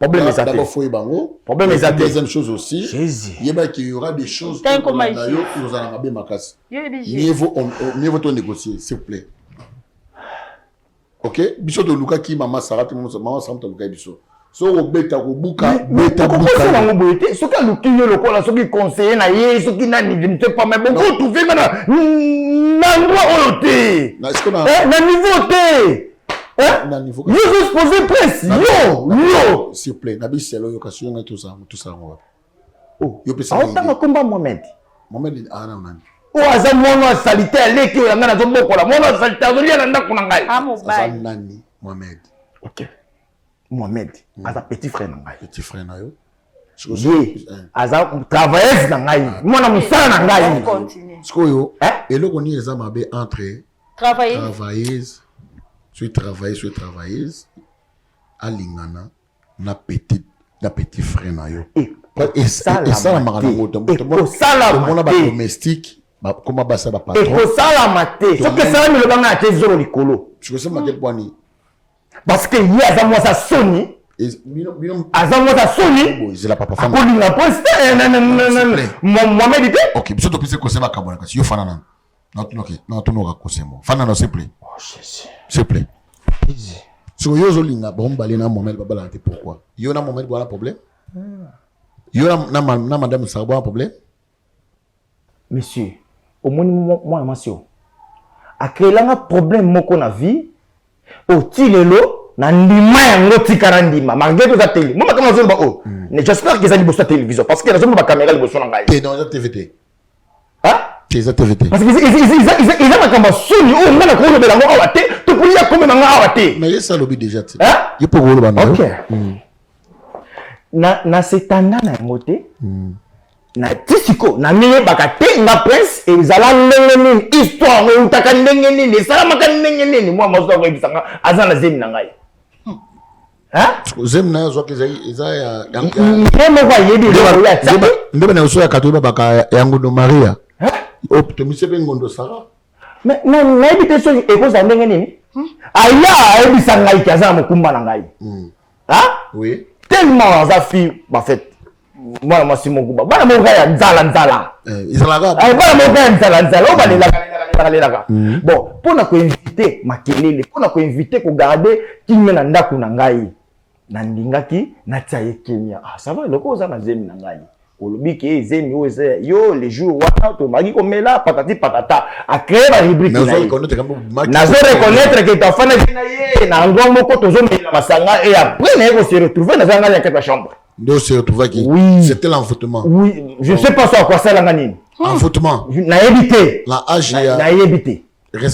Problème est d'abord faut y bango. Problème est deuxième chose aussi. Jésus. Il y aura des choses que nous allons bien macas. Mieux vaut négocier, s'il vous plaît. OK? Biso de Luka qui maman Sarah maman Sarah to Luka biso. So obeta ko buka beta buka. Na ngoboete, so ka lukiyo lokola so ki conseiller na ye, so ki nani je ne sais pas mais bon tout fait na ndwa oyote. Na niveau te. Yo suis posé presse. Yo. S'il vous plaît, Nabi Selo yo kasi yo tout ça ngwa. Oh, yo pesa. Autant combat Mohamed. Mohamed ana nani? O aza mono salitaire leki yo ngana zo bokola. Mono salitaire zo liana ndako na ngai. Aza nani Mohamed? OK. Mohamed, aza petit frère na ngai. Petit frère na yo. Ye, aza travailleuse na ngai. Mwana musala na ngai. Skoyo, eloko ni eza mabe entre travailleuse. Soit travailleuse, à l'ingana, na petit frère na yo. Et ça la marano, ça la mona ba domestique, comment ba ça ba patron. Et ça la maté. Ce que ça me le banga te zoro likolo. Je sais pas quel point ni. Parce que hier aza moi ça Sony. Aza moi ça Sony. C'est la papa femme. Ko linga poste Mohamed. OK, biso to pise ko se ba kabona kasi yo fana nan. Non, tu n'auras pas moi. Fana s'il vous plaît. S'il vous plaît. So yo zolinga bon balena Mohamed babala te pourquoi? Yo na Mohamed voilà problème? Yo na madame Sarbo un problème? Monsieur, au moins moi monsieur. A créé un problème moko na vie. O tilelo na ndima yango tikara ndima. Malgré tout ça télé. Moi comment zo ba o. J'espère que ça liboso télévision parce que la zone ba caméra liboso na ngai. T'es dans la TVT. Hein? T'es à TVT. Parce que ils ont comme soni ou ngana ko lo belango awate to pour ya comme ngana awate. Mais ça lobby déjà. Hein? Il peut rouler bana. OK. Na setanda na ngote. Na tisiko na miye bakate na prince et zala ndenge histoire ngo utaka ndenge nini sala maka ndenge nini moi mozo ko bisanga azana zemi na ngai. Hein? Zemi na zo ke za ya ndemo kwa yebi lo ya tsabe. Ndebe na uso ya katoba baka yangu do Maria. Oh, tu me sais bien ngondo Sarah. Mais non, n'habite so eko za ndenge nini? Aya ebisanga ikaza mukumba na ngai. Hein? Oui. Tellement za fi ba fait. Moi moi si mokuba. Bana moka ya nzala. Izalaga. Ay bana moka ya nzala. O balelaka. Bon, pona ko inviter makelele, pona ko inviter ko garder kimé na ndaku na ngai. Na ndingaki na tsaye Kenya. Ah, ça va loko za na zemi na ngai. Olobi ke zemi yo les jours wana to magi komela patati patata a créer la rubrique na zo reconnaître que ta fana na ye na ngo moko tozo mela masanga et après na ko se retrouver dans un dans la chambre. Donc se retrouver qui c'était l'enfoutement. Oui, je sais pas à quoi ça la nani. Enfoutement. Na éviter. La âge na éviter. Mais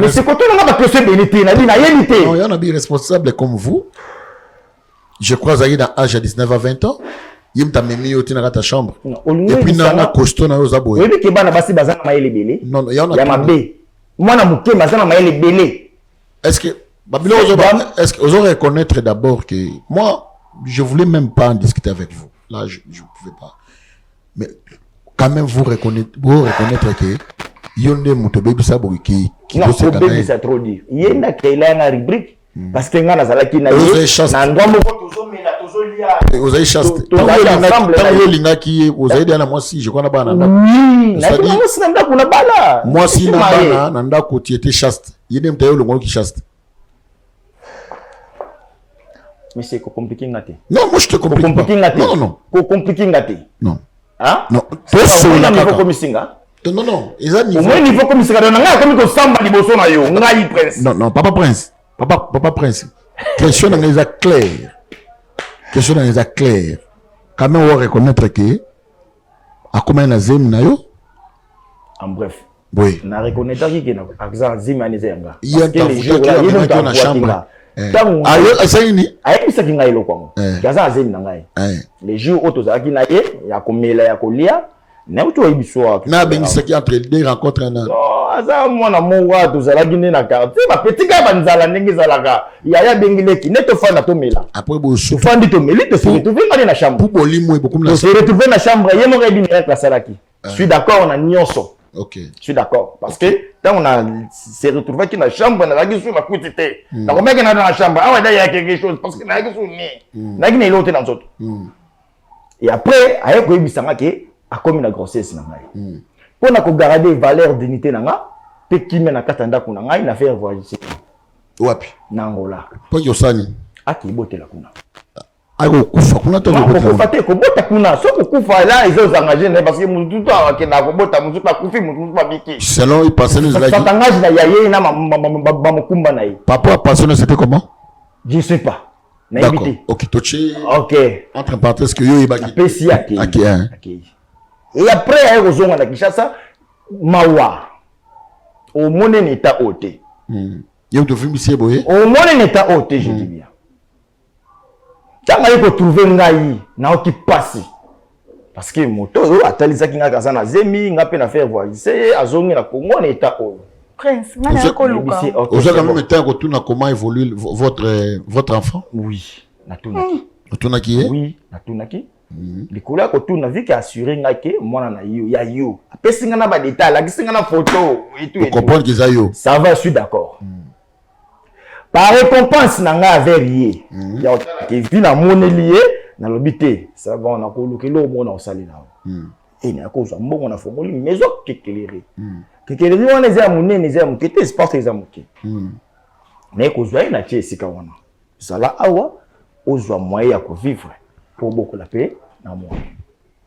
c'est quand on a pas que c'est bénité na éviter. Non, il y en a des responsables comme vous. Je crois que dans âge à 19 à 20 ans. Il m'a mis au tina ta chambre. Et puis na costaud na ozaboy. Oui, que bana basi bazana maele belé. Non, il y en a. Ya mabe. Moi na muke bazana maele belé. Est-ce que Babylon est-ce que vous reconnaître d'abord que moi je voulais même pas en discuter avec vous. Là je pouvais pas. Mais quand même vous reconnaître que yonde mutobe bisaboy qui doit se gagner. C'est trop dit. Yenda kela na rubrique parce que ngana zalaki na na ndwa moko tozomela tozolia. Vous avez chaste. Vous avez dit à moi si je connais pas nanda. Oui, moi si nanda nanda ko tu étais chaste. Il y a des gens qui chaste. Mais c'est compliqué ngate. Non, moi je te complique pas. Non, non. Compliqué ngate. Non. Hein? Non. Non, ils ont au moins niveau comme ça na nga comme ko samba liboso na yo ngai prince. Non, papa prince. Papa prince. Question dans les clair. Question dans les clair. Quand même on reconnaître que à combien na zemi na yo? En bref. Oui. Na reconnaître que na accent zemi na zenga. Il y a un jour dans la chambre. Ayo sayini. Ayo bisaki ngai lokwango. Kaza zemi na ngai. Les jours auto zaki na ye ya komela ya kolia. Na uto ibiso. Na bengisaki entre deux rencontres na. Aza mwana mowa tozalaki nde na quartier ba petit ka banzala ndenge zalaka yaya bengileki neto fanda tomela après boso fandi tomeli to se retrouver ngani na chambre pour bolimo ebokum na se retrouver na chambre ye mo rebi direct la salaki je suis d'accord na nyonso OK je suis d'accord parce que tant on a se retrouver qui na chambre na laki sur la kutite na combien que na chambre ah ouais il y a quelque chose parce que na laki sur ni na kina ilote na nzoto et après aye ko ibisanga ke akomi na grossesse na ngai pour na garder valeur dignité nanga pe kimé na katanda kuna ngai na faire voyager wapi na Angola po yosani akibotela kuna ako kufa kuna to kufa te ko bota kuna so ko kufa là ils ont engagé parce que mutu to akena ko bota mutu pa kufi mutu pa biki selon il passait les là tangage na yaye na ba mukumba na yi papa passionné c'était comment je sais pas na d'accord invité OK toché OK entre parenthèses que yo ibaki pesi aki OK et après aye kozonga na Kinshasa mawa au monde n'état ôté yo to film ici boye au monde n'état ôté je dis bien tanga yiko trouver ngai na oki passi parce que moto atalisaki nga kaza na zemi nga pe na faire voyager azongi na Congo n'état ôté prince ngana ko luka vous avez même temps que tout na comment évolue votre enfant oui na tunaki tunaki oui na tunaki likolo ya kotuna viki assuré ngai ke mwana na yo ya yo apesi nga na ba détail lakisi nga na photo et tout comprendre que ça yo ça va je suis d'accord par récompense na nga avec ye ya ke vi na moneli ye na lobité ça va on a ko lokelo mona osali na et na ko zo mbongo na fongoli maison kekelere kekelere wana za munene za mukete espace za muke na ko zo na tie sika wana sala awa ozwa moyen ya ko vivre pour beaucoup la paix na moi.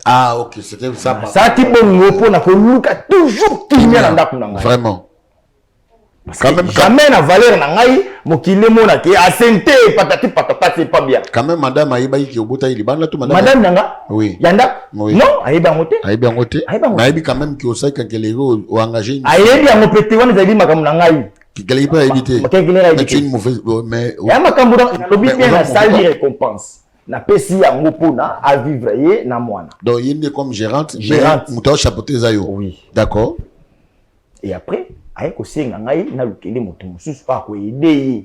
Ah OK, c'était ça. Ça qui bon pour na ko luka toujours kimia na ndako na ngai. Vraiment. Quand même jamais na valeur na ngai mokile mona ke asente patati patata c'est pas bien. Quand même madame ayiba ki obota ili bana tu madame. Madame nanga? Oui. Yanda? Oui. Non, ayiba ngote. Ayiba ngote. Mais ayibi quand même ki osai kankelero o engagé. Ayibi ngopete wana zaidi makamu na ngai. Kikeli pas éviter. Mais tu une mauvaise mais ya makambu na lobi bien na salle de récompense. Na pesi ya ngopona à vivre ye na mwana. Donc il est comme gérante. Muto chapeauter za yo. Oui. D'accord. Et après aye ko senga ngai na lukeli moto mususu pa ko aider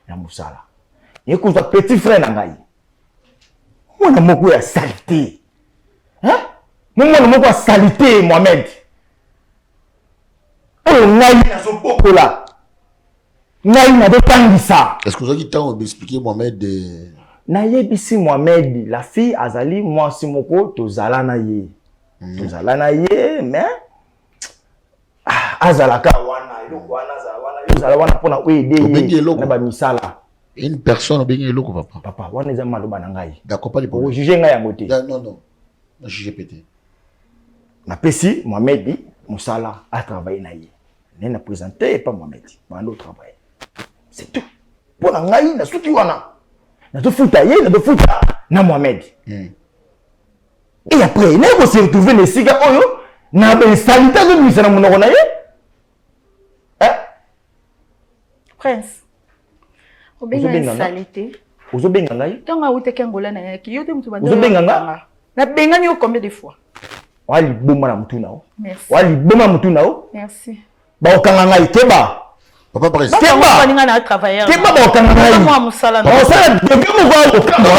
na musala. Ye ko za petit frère na ngai. Mwana moko ya salité. Hein? Mwana moko ya salité Mohamed. Oh ngai na so pokola. Ngai na dotangisa. Est-ce que vous avez temps d'expliquer Mohamed na yebisi Mohamed la fille azali moi si moko tozala na ye. Tozala na ye mais azalaka wana eloko wana azala wana pona oede na ba misala. Une personne bien eloko papa. Papa wana eza maloba na ngai. D'accord pas les problèmes. Juger ngai yango te. Non. Na juger pété. Na pesi Mohamed musala a travailler na ye. Ne na présenter pas Mohamed. Bando travailler. C'est tout. Pona ngai na suki wana. Na to futa ye na to futa na Mohamed. Et après il a se retrouver les siga oyo na ben salita de misa na monoko na ye. Hein? Prince. Obenga salité. Ozobenga ngai? Tonga uteke ngola na yaki yote mtu bando. Ozobenga nga? Na benga ni combien de fois? Wali boma na mtu nao. Merci. Wali boma mtu nao? Merci. Ba okanga ngai keba. Papa Prince. Keba ninga na travailleur. Keba ba okanga ngai. Moi musala. Osala depuis mo va okanga.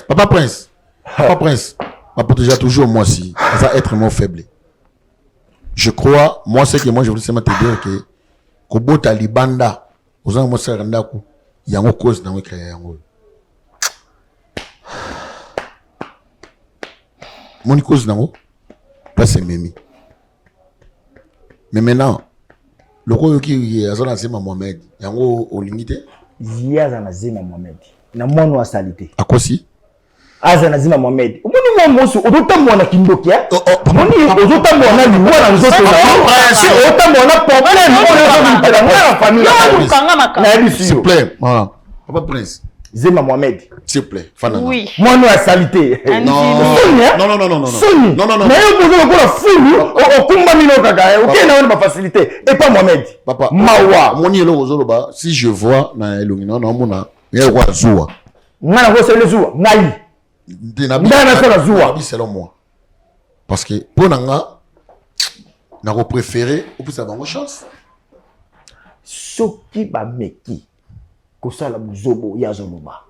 Papa Prince. Va protéger toujours moi si ça va être mon faible. Je crois moi c'est que moi je voulais seulement te dire que kobota libanda ozanga mo sala ndako yango cause na wekaya yango. Mon cause nango place memi. Mais maintenant le ko yoki azona sema Mohamed yango olimité ziaza na zema Mohamed na mono wa salité akosi aza na zema Mohamed omoni mo mosu ototamwa na kindoki Moni ozotambola na liwa na nzoto na otambola na problème oyo na famille na biso s'il vous plaît voilà papa prince Zema Mohamed s'il vous plaît fana Oui. moi no ya salité non mais yo bozo ko la fulu okumba mino kaka OK na on ba facilité et pas Mohamed papa mawa moni lo ozoloba si je vois na elongi na mona ya kwa zuwa ngana ko sele zuwa ngai ndana sala zuwa selon moi parce que pour nanga na ko préférer ou pour ça bango chance soki ba meki ko sala buzobo ya zoloba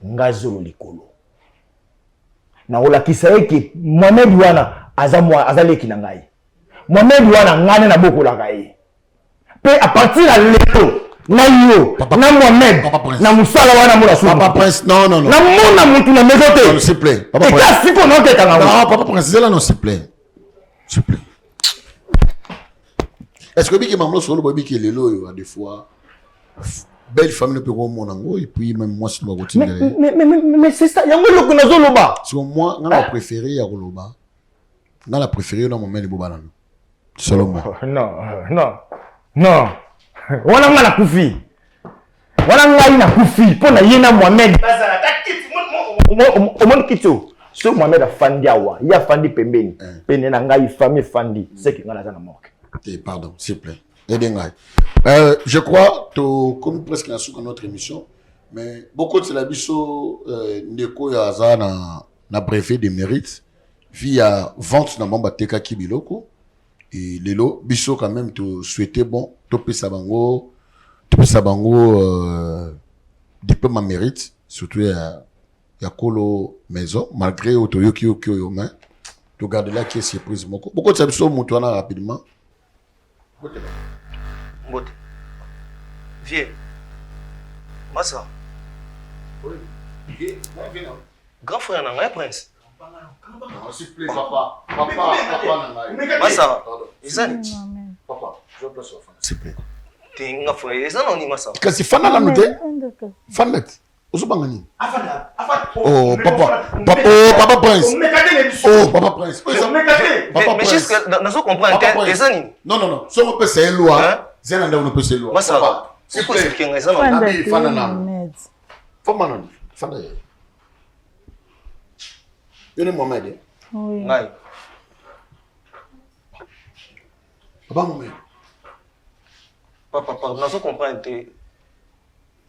ngazolo likolo na olakisa eke Mohamed wana azaleki na ngai Mohamed wana ngane na boko la ngai pe à partir de lelo na yo na Mohamed na musala wana mula so papa prince non na mona mutu na mezote s'il vous plaît papa prince et siko non ke kanga non papa prince là non s'il vous plaît est-ce que biki mamlo solo boy biki lelo yo des fois belle famille ne peut pas mon et puis même moi si je vais continuer mais c'est ça yango loko na zoloba sur moi ngana préféré ya roloba ngana préféré na moment de bobalano selon moi non wana ngana kufi wana ngai na kufi pona yena Mohamed bazala takiti mon kito so Mohamed afandi awa ya fandi pembeni pene na ngai famille fandi c'est que ngana za na moke pardon s'il vous plaît. Je crois que comme presque dans notre émission, mais beaucoup de la biso Ndeko yaza na brevet de mérite via vente na mamba teka kibiloko et lelo biso quand même te souhaiter bon topé sabango diplôme mérite surtout ya kolo maison malgré otoyoki yo mais to garder là qui est surprise moko beaucoup de la biso mutu na rapidement. Mbote. Viens. Massa. Oui. Viens. Grand frère n'a prince. S'il vous plaît, papa. Massa. Isani. Papa, je veux place s'il vous plaît. Tinga frère, Isani ni Massa. Kasi fana la note. Fanet. Osubangani. Oh, papa prince. Oh, papa prince. Papa mais jusque dans ce comprendre Isani. Non. Si on peut c'est loi. Zena ndio unapesa loi. Massa. C'est quoi ce qui est ça non? Fana na. Fama non. Fana. Yone Mohamed. Oui. Ngai. Papa Mohamed. Papa, dans ce comprendre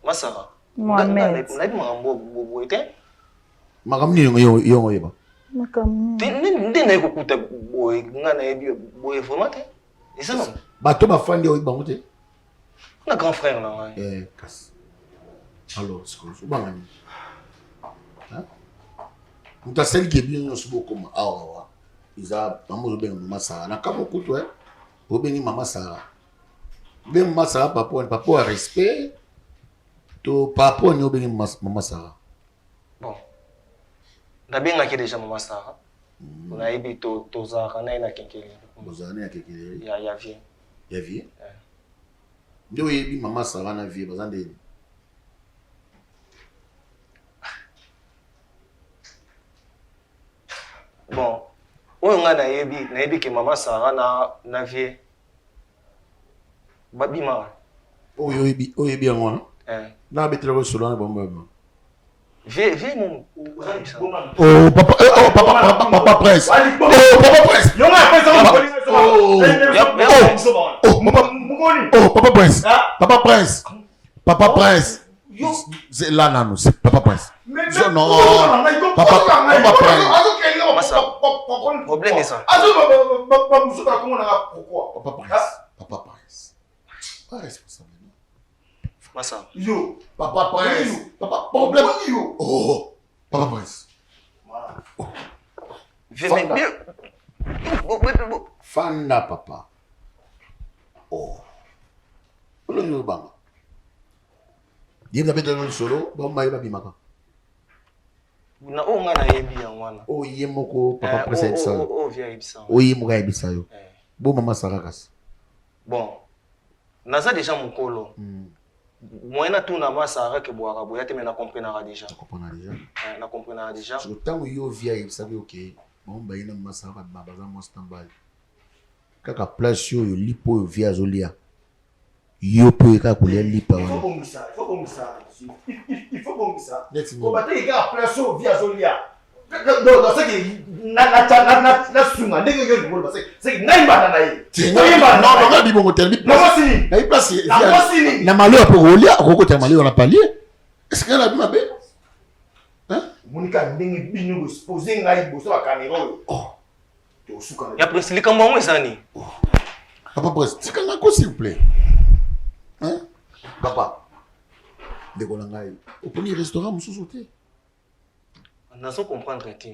Massa. Mohamed. Nabi makambo boete. Makamni yo yeba. Makamni. Ndene kokuta boy ngana yebi boy formate. Isa non. Bato bafandi yo bango te. Na grand frère na. Kas. Alors, c'est quoi? Ubangani. Hein? Muta sel qui bien yo subo comme awa. Iza mamu ben mama Sara. Na kamo kutu obeni mama Sara. Ben mama Sara papa respect. To papa ni obeni mama Sara. Bon. Ndabinga ki déjà mama Sara. On a ebi to Zara na ina kenkele. Bozana ya kenkele. Ya vie. Ya vie. Ndio yebi mama Sara na vie bazande. Bon. Oyo nga na yebi ke mama Sara na vie. Babima. Oyo yebi ngona. Na betela ko solo na bomba. Vie mon. Oh papa prince. Papa prince. Papa prince. Papa prince. C'est là non, c'est papa prince. Non. Papa prince. Problème est ça. Papa prince. Pas responsable. Massa. Yo, papa prince. Papa problème. Oh, papa prince. Fanda papa. Oh. Olo yo banga. Dim na beto no solo, ba mai ba bimaka. Na o nga na yebi ya wana. O yemoko papa prince ça. O via ibisa. O yemoka ibisa yo. Bo mama Sarakas. Bon. Naza déjà mon colo. Moi na tout na Sara ke boaka boya te mais na comprendre déjà. Comprendre déjà. Na comprendre déjà. Sur temps yo via ibisa OK. Bon, ben, il y a un massacre à Babaza, mon stand-by. Kaka place sur le lipo via Zolia. Yo peut y avoir les lipo. Il faut comme ça. Il faut comme ça. Au bateau, il y a place sur via Zolia. Donc, c'est que na sunga ndenge yo ngolo c'est que na imba na ye. Non, non, bon hôtel. Non, si. Na place. Na si. Na malo pour Rolia, roko te malo on a parlé. Est-ce que la bima be? Hein? Monika ndenge bino exposer ngai boso ba caméra. Oh. To suka. Ya prince likambo mwe sani. Papa prince, c'est quand même s'il vous plaît. Hein? Papa. De Golangai. Au premier restaurant mususu te. Nazo comprendre te.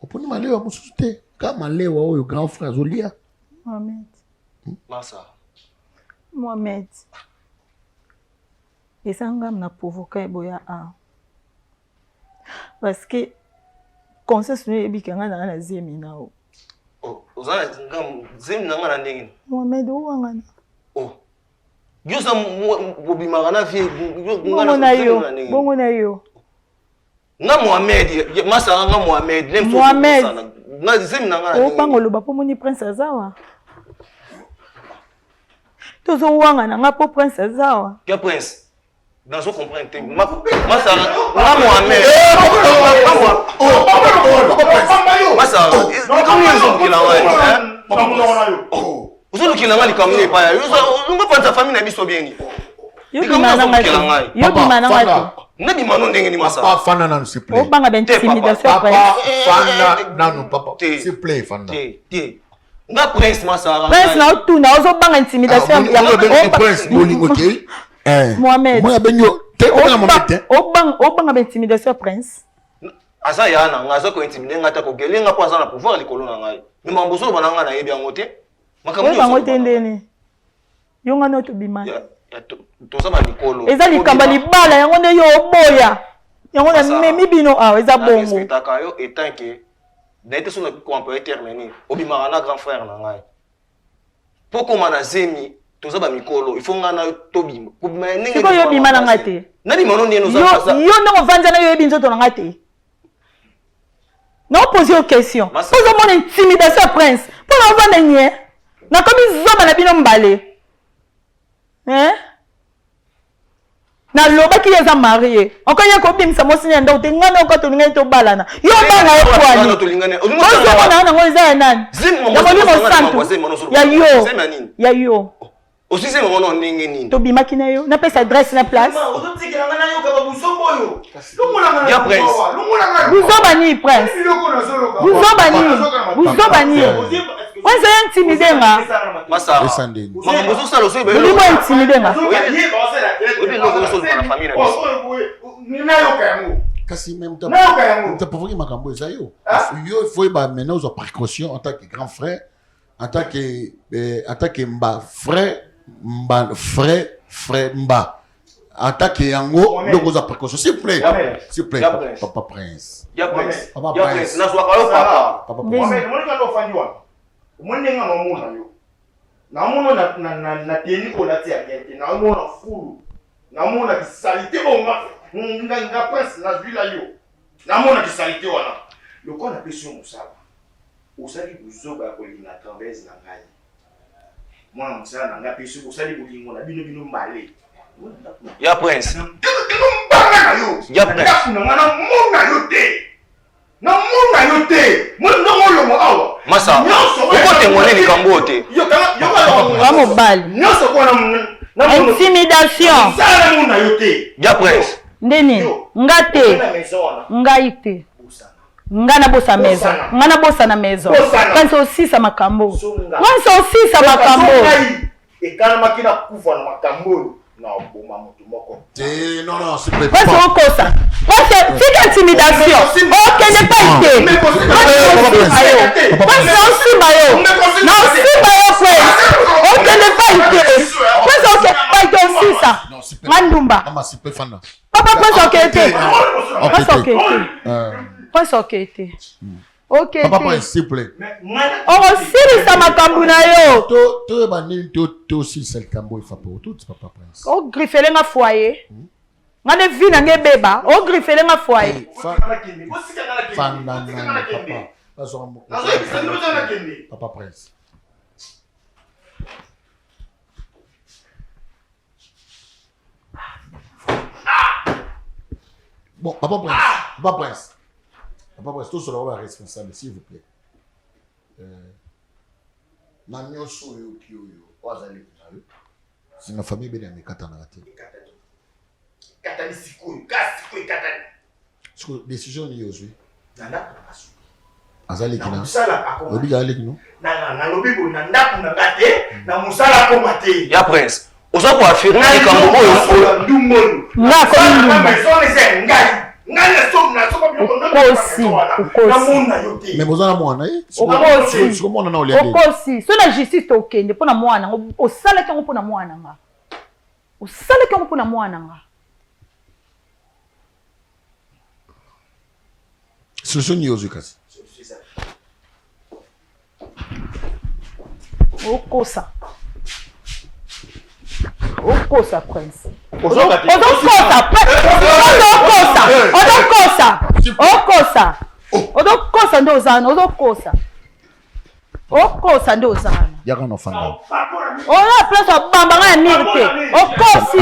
Au premier malewa mususu te. Ka malewa oyo grand frère Zolia. Mohamed. Masa. Mohamed. Esanga na provoquer boya a. Parce que conseil sunu ebikanga na zemi na o. Oh, ozana ngam zemi na ngana ndenge. Mohamed o wangana. Oh. Yosa bobimaka na vie bongo na yo. Nga Mohamed, masa nga Mohamed, Mohamed. Na zemi na ngana. O bangolo ba pomoni prince azawa. Tozo wangana nga po prince azawa. Quel prince? Dans ce comprendre masa nga Mohamed. Masa, comment ils ont qu'il a Uzo kilanga likamne pa ya. Uzo ngapa ta famille na biso bien. Yo bimana ngati. Yo bimana ngati. Na bimano ndenge ni masa. Papa fana nanu s'il plaît. O banga ben intimidation après. Fana nanu papa. S'il plaît fana. Tie. Nga prince masa. Prince na tu na ozo banga intimidation ya prince bolingo ke. Mohamed. Moi benyo te o na Mohamed. O banga ben intimidation prince. Asa yana ngazo ko intimider ngata ko gelinga kwa sana pouvoir likolo na ngai. Ni mamboso bananga na yebi angote. Makambo bango tendene. Yonga no to bima. Ya to ba likolo. Eza likamba libala yango nde yo oboya. Yango na memi bino eza bongo. Spectacle yo etant que n'était sur le compte terminé. Obima na grand frère na ngai. Poko mana zemi to ba mikolo, il faut ngana to bima. Ko bima ninge. Siko yo bima na ngate. Nani mono ni no za. Yo no vanja na yo ebinzo to na ngate. Non poser aux questions. Pose mon intimidation prince. Pour l'envoi de nier. Na comme ils ont la bino mbale. Hein? Na loba ki yeza marié. Encore y a copine ça mo sinya ndo te ngana ko to ngene to balana. Yo banga e kwani. Ozo mona na ngo za nan. Ya mo limo santu. Ya yo. Aussi c'est mon nom ndenge nini. To bimaki na yo. Na pesa adresse na place. Ozo tikela ngana yo ka babusombo yo. Ya prince. Buzobani prince. Buzobani. Why say intimider nga? Masa. Mambozo sala so be. Limo intimider nga. Obi no so na famille na. Kasi même t'as provoqué makambo ça yo. Yo faut ba maintenant aux précautions en tant que grand frère, en tant que mba frère mba. Attaque yango donc aux précautions s'il vous plaît. S'il vous plaît papa prince. Ya prince. Papa prince. Na soka yo papa. Papa prince. Moi quand on fait yo. Moi nenga no mona yo. Na mona na teni ko lati akente. Na mona fulu. Na mona kisalité onga. Nga prince na vila yo. Na mona kisalité wana. Le quoi na question musaba. Usali buzoba ko lina travers na ngai. Mwana musala na nga peso usali bulingo na bino mbale. Ya prince. Ya prince. Na mona yote. Mo mo awa. Masa. Uko temone ni kambo te. Yo Vamos bal. Nyoso ko na intimidation. Sala mona yote. Ya prince. Ndeni ngate. Ngaite. Ngana bosa maison. Ngana bosa na maison. Kanso aussi sa makambo. Kanso aussi sa makambo. Ekana makina kufa na makambo. Non, non, c'est pas. Parce qu'on ça. Parce que c'est intimidation. Ok, n'est pas été. Parce qu'on s'y maillot. Non, s'y maillot, frère. Ok, n'est pas été. Parce qu'on pas été aussi ça. Mandumba. Papa, parce qu'on été. Parce qu'on été. Parce qu'on été. Ok. Papa, s'il vous plaît. On aussi ça ma kambuna yo. To aussi c'est le cambo il faut pour tout papa prince. Oh griffelé na foyer. ngane vie na ngebeba o griffele nga foyer papa prince bon papa prince tout cela va responsable s'il vous plaît na nyonso oyo kioyo wazali kunayo sina famille bene mikata na kati katani sikoyo kasi ko katani siko décision ni yozwi nanda azali kina musala akoma obi ali kino na lobi bo na ndaku na kate na musala akoma te ya prince oza ko affirmer likambo oyo ndumolo nga ko ndumba sonese ngai ngana so na so ko ukosi na muna yote mais bozana mwana ukosi siko mwana na oliande ukosi so na justice tokende pona mwana osala kango pona mwana nga osala kango pona mwana nga solution ni yozwi kasi okosa prince odokosa ndo ozana okosa ndo ozana yaka no fanga ola place obamba nga ya mire te okosi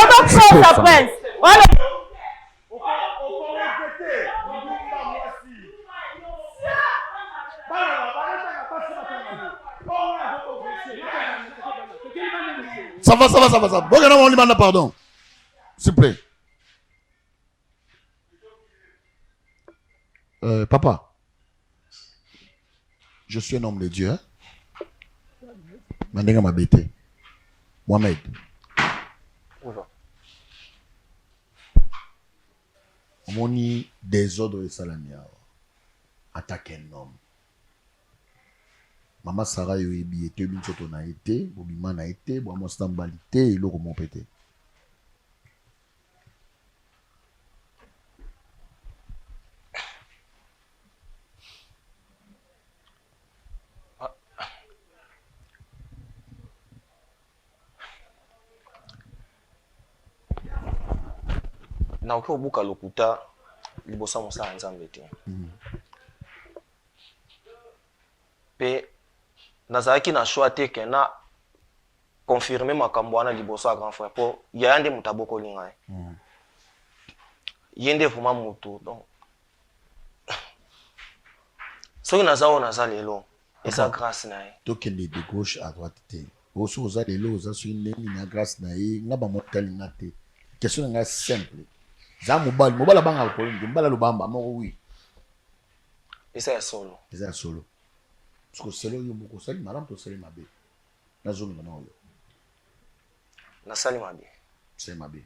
odokosa prince wala Ça va. Bon, on demande pardon. S'il vous plaît. Papa, je suis un homme de Dieu. Mandinga m'a bêté. Mohamed. On y désordre de Salamia. Attaque un homme. Maman Sarah yo ebi ete binchoto na ete, bobima na ete, bo amostambalité et loko mon pété. Na oke obuka lokuta libosa mosala nzambe te. Pe nazalaki na choix te ke na confirmer makambo wana liboso ya grand frère po yaya nde moto abokoli ngai ye nde vraiment moto donc soki naza oyo naza lelo eza grâce na ye tokende de gauche à droite te oso oza lelo oza soki ndenge na grâce na ye nga bamotali nga te question na ngai simple za mobali abangaka problème te mobali alobamba moko wi eza ya solo parce que c'est là où beaucoup sali madame to sali mabe na zone na oyo na sali mabe c'est mabe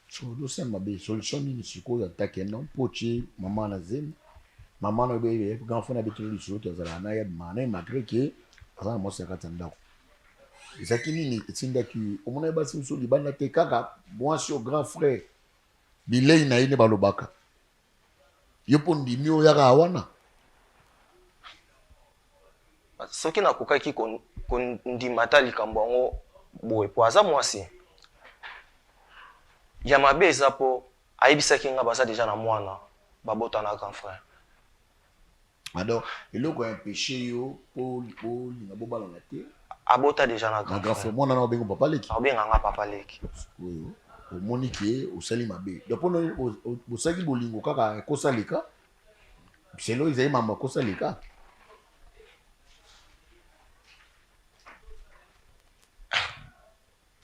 so do c'est mabe solution ni siko ya take non poche maman na zem maman no be grand fona bitu li so to zala na ya mana malgré que azana mo se katanda ko ezaki nini etinda ki omona ba simso libanda te kaka moi sur grand frère bilei na ine balobaka yopo ndimi o yaka awana soki nakokaki kondimata likambo yango boye po aza mwasi ya mabe eza po ayebisaki nga baza deja na mwana babotana grand frère alors eloko ya péché yo po linga bobalana te abota deja na grand frère mwana na obengo papa leki obenganga papa leki oyo omoni ke osali mabe donc pono osaki bolingo kaka kosaleka selo ezali mama kosaleka.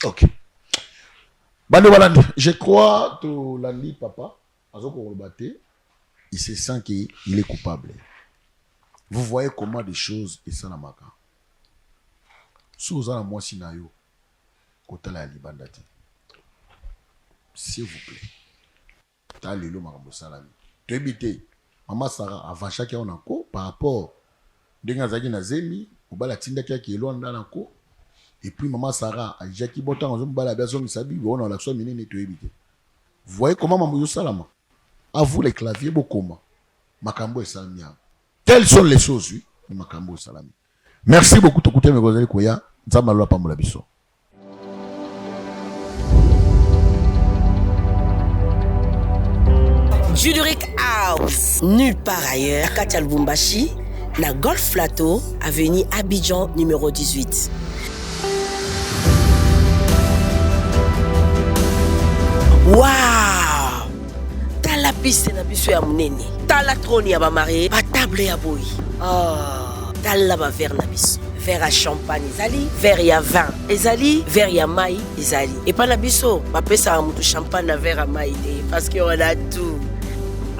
Ok. Bando balandi, je crois que l'andi papa, il se sent qu'il est coupable. Vous voyez comment des choses et ça n'a pas. Si vous avez moi sinayo, côté la libandati. S'il vous plaît. T'as le lot makambo salami. Tu habité. Maman Sarah avant chaque on encore par rapport denga zaki na zemi, obala tinda ki elonda na ko. Et puis maman Sarah a Jackie Botan en bala besoin de sabi on a l'action minine to éviter. Vous voyez comment maman salama. À vous les claviers bokoma. Makambo et salmia. Telles sont les choses oui, makambo et salami. Merci beaucoup de écouter mes gozeli koya. Nzamalo pambola biso. Juduric House, nulle part ailleurs. Katia Lubumbashi, na Golf Plateau, avenue Abidjan numéro 18. Waouh! T'as la piste na biso ya munene. T'as la trône ya ba marié, ba table ya boy. Oh, t'as la ba verre na biso. Verre à champagne ezali, verre ya vin ezali, verre ya mai ezali. Et pas na biso, ba pesa mutu champagne na verre à mai parce que on a tout.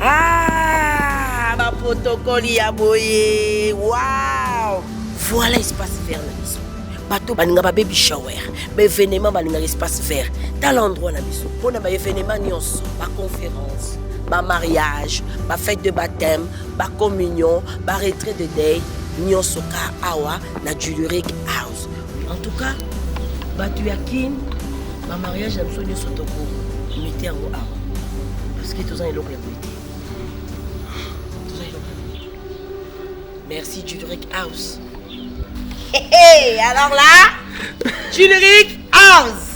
Ah, ma protocole ya boye. Waouh! Voilà espace vert na biso. Bato balinga ba baby shower, ba événement balinga espace vert. Dans l'endroit na biso, pour na ba événement nyonso, ba conférence, ba mariage, ba fête de baptême, ba communion, ba retrait de deuil, nyonso ka awa na Juduric House. En tout cas, bato ya kin, ba mariage na biso nyonso toko, mettez yango awa. Parce que tous en eloko ya polité. Merci Juduric House. Hey, alors là, Juduric House.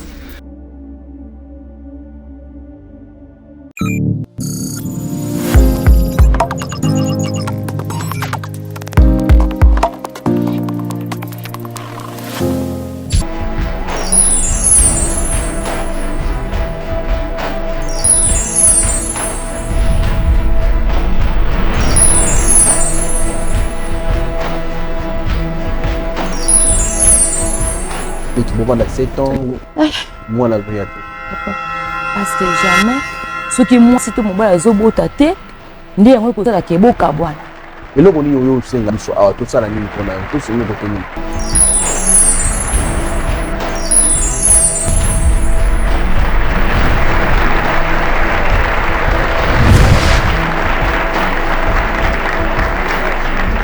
Moment de 7 ans, moi la vérité. Parce que jamais, ce qui moi c'était mon bas zobo tate, ndi yango ko tala ke boka bwana. Et là on y yo senga biso awa tout ça la nini pour na tout c'est une opportunité.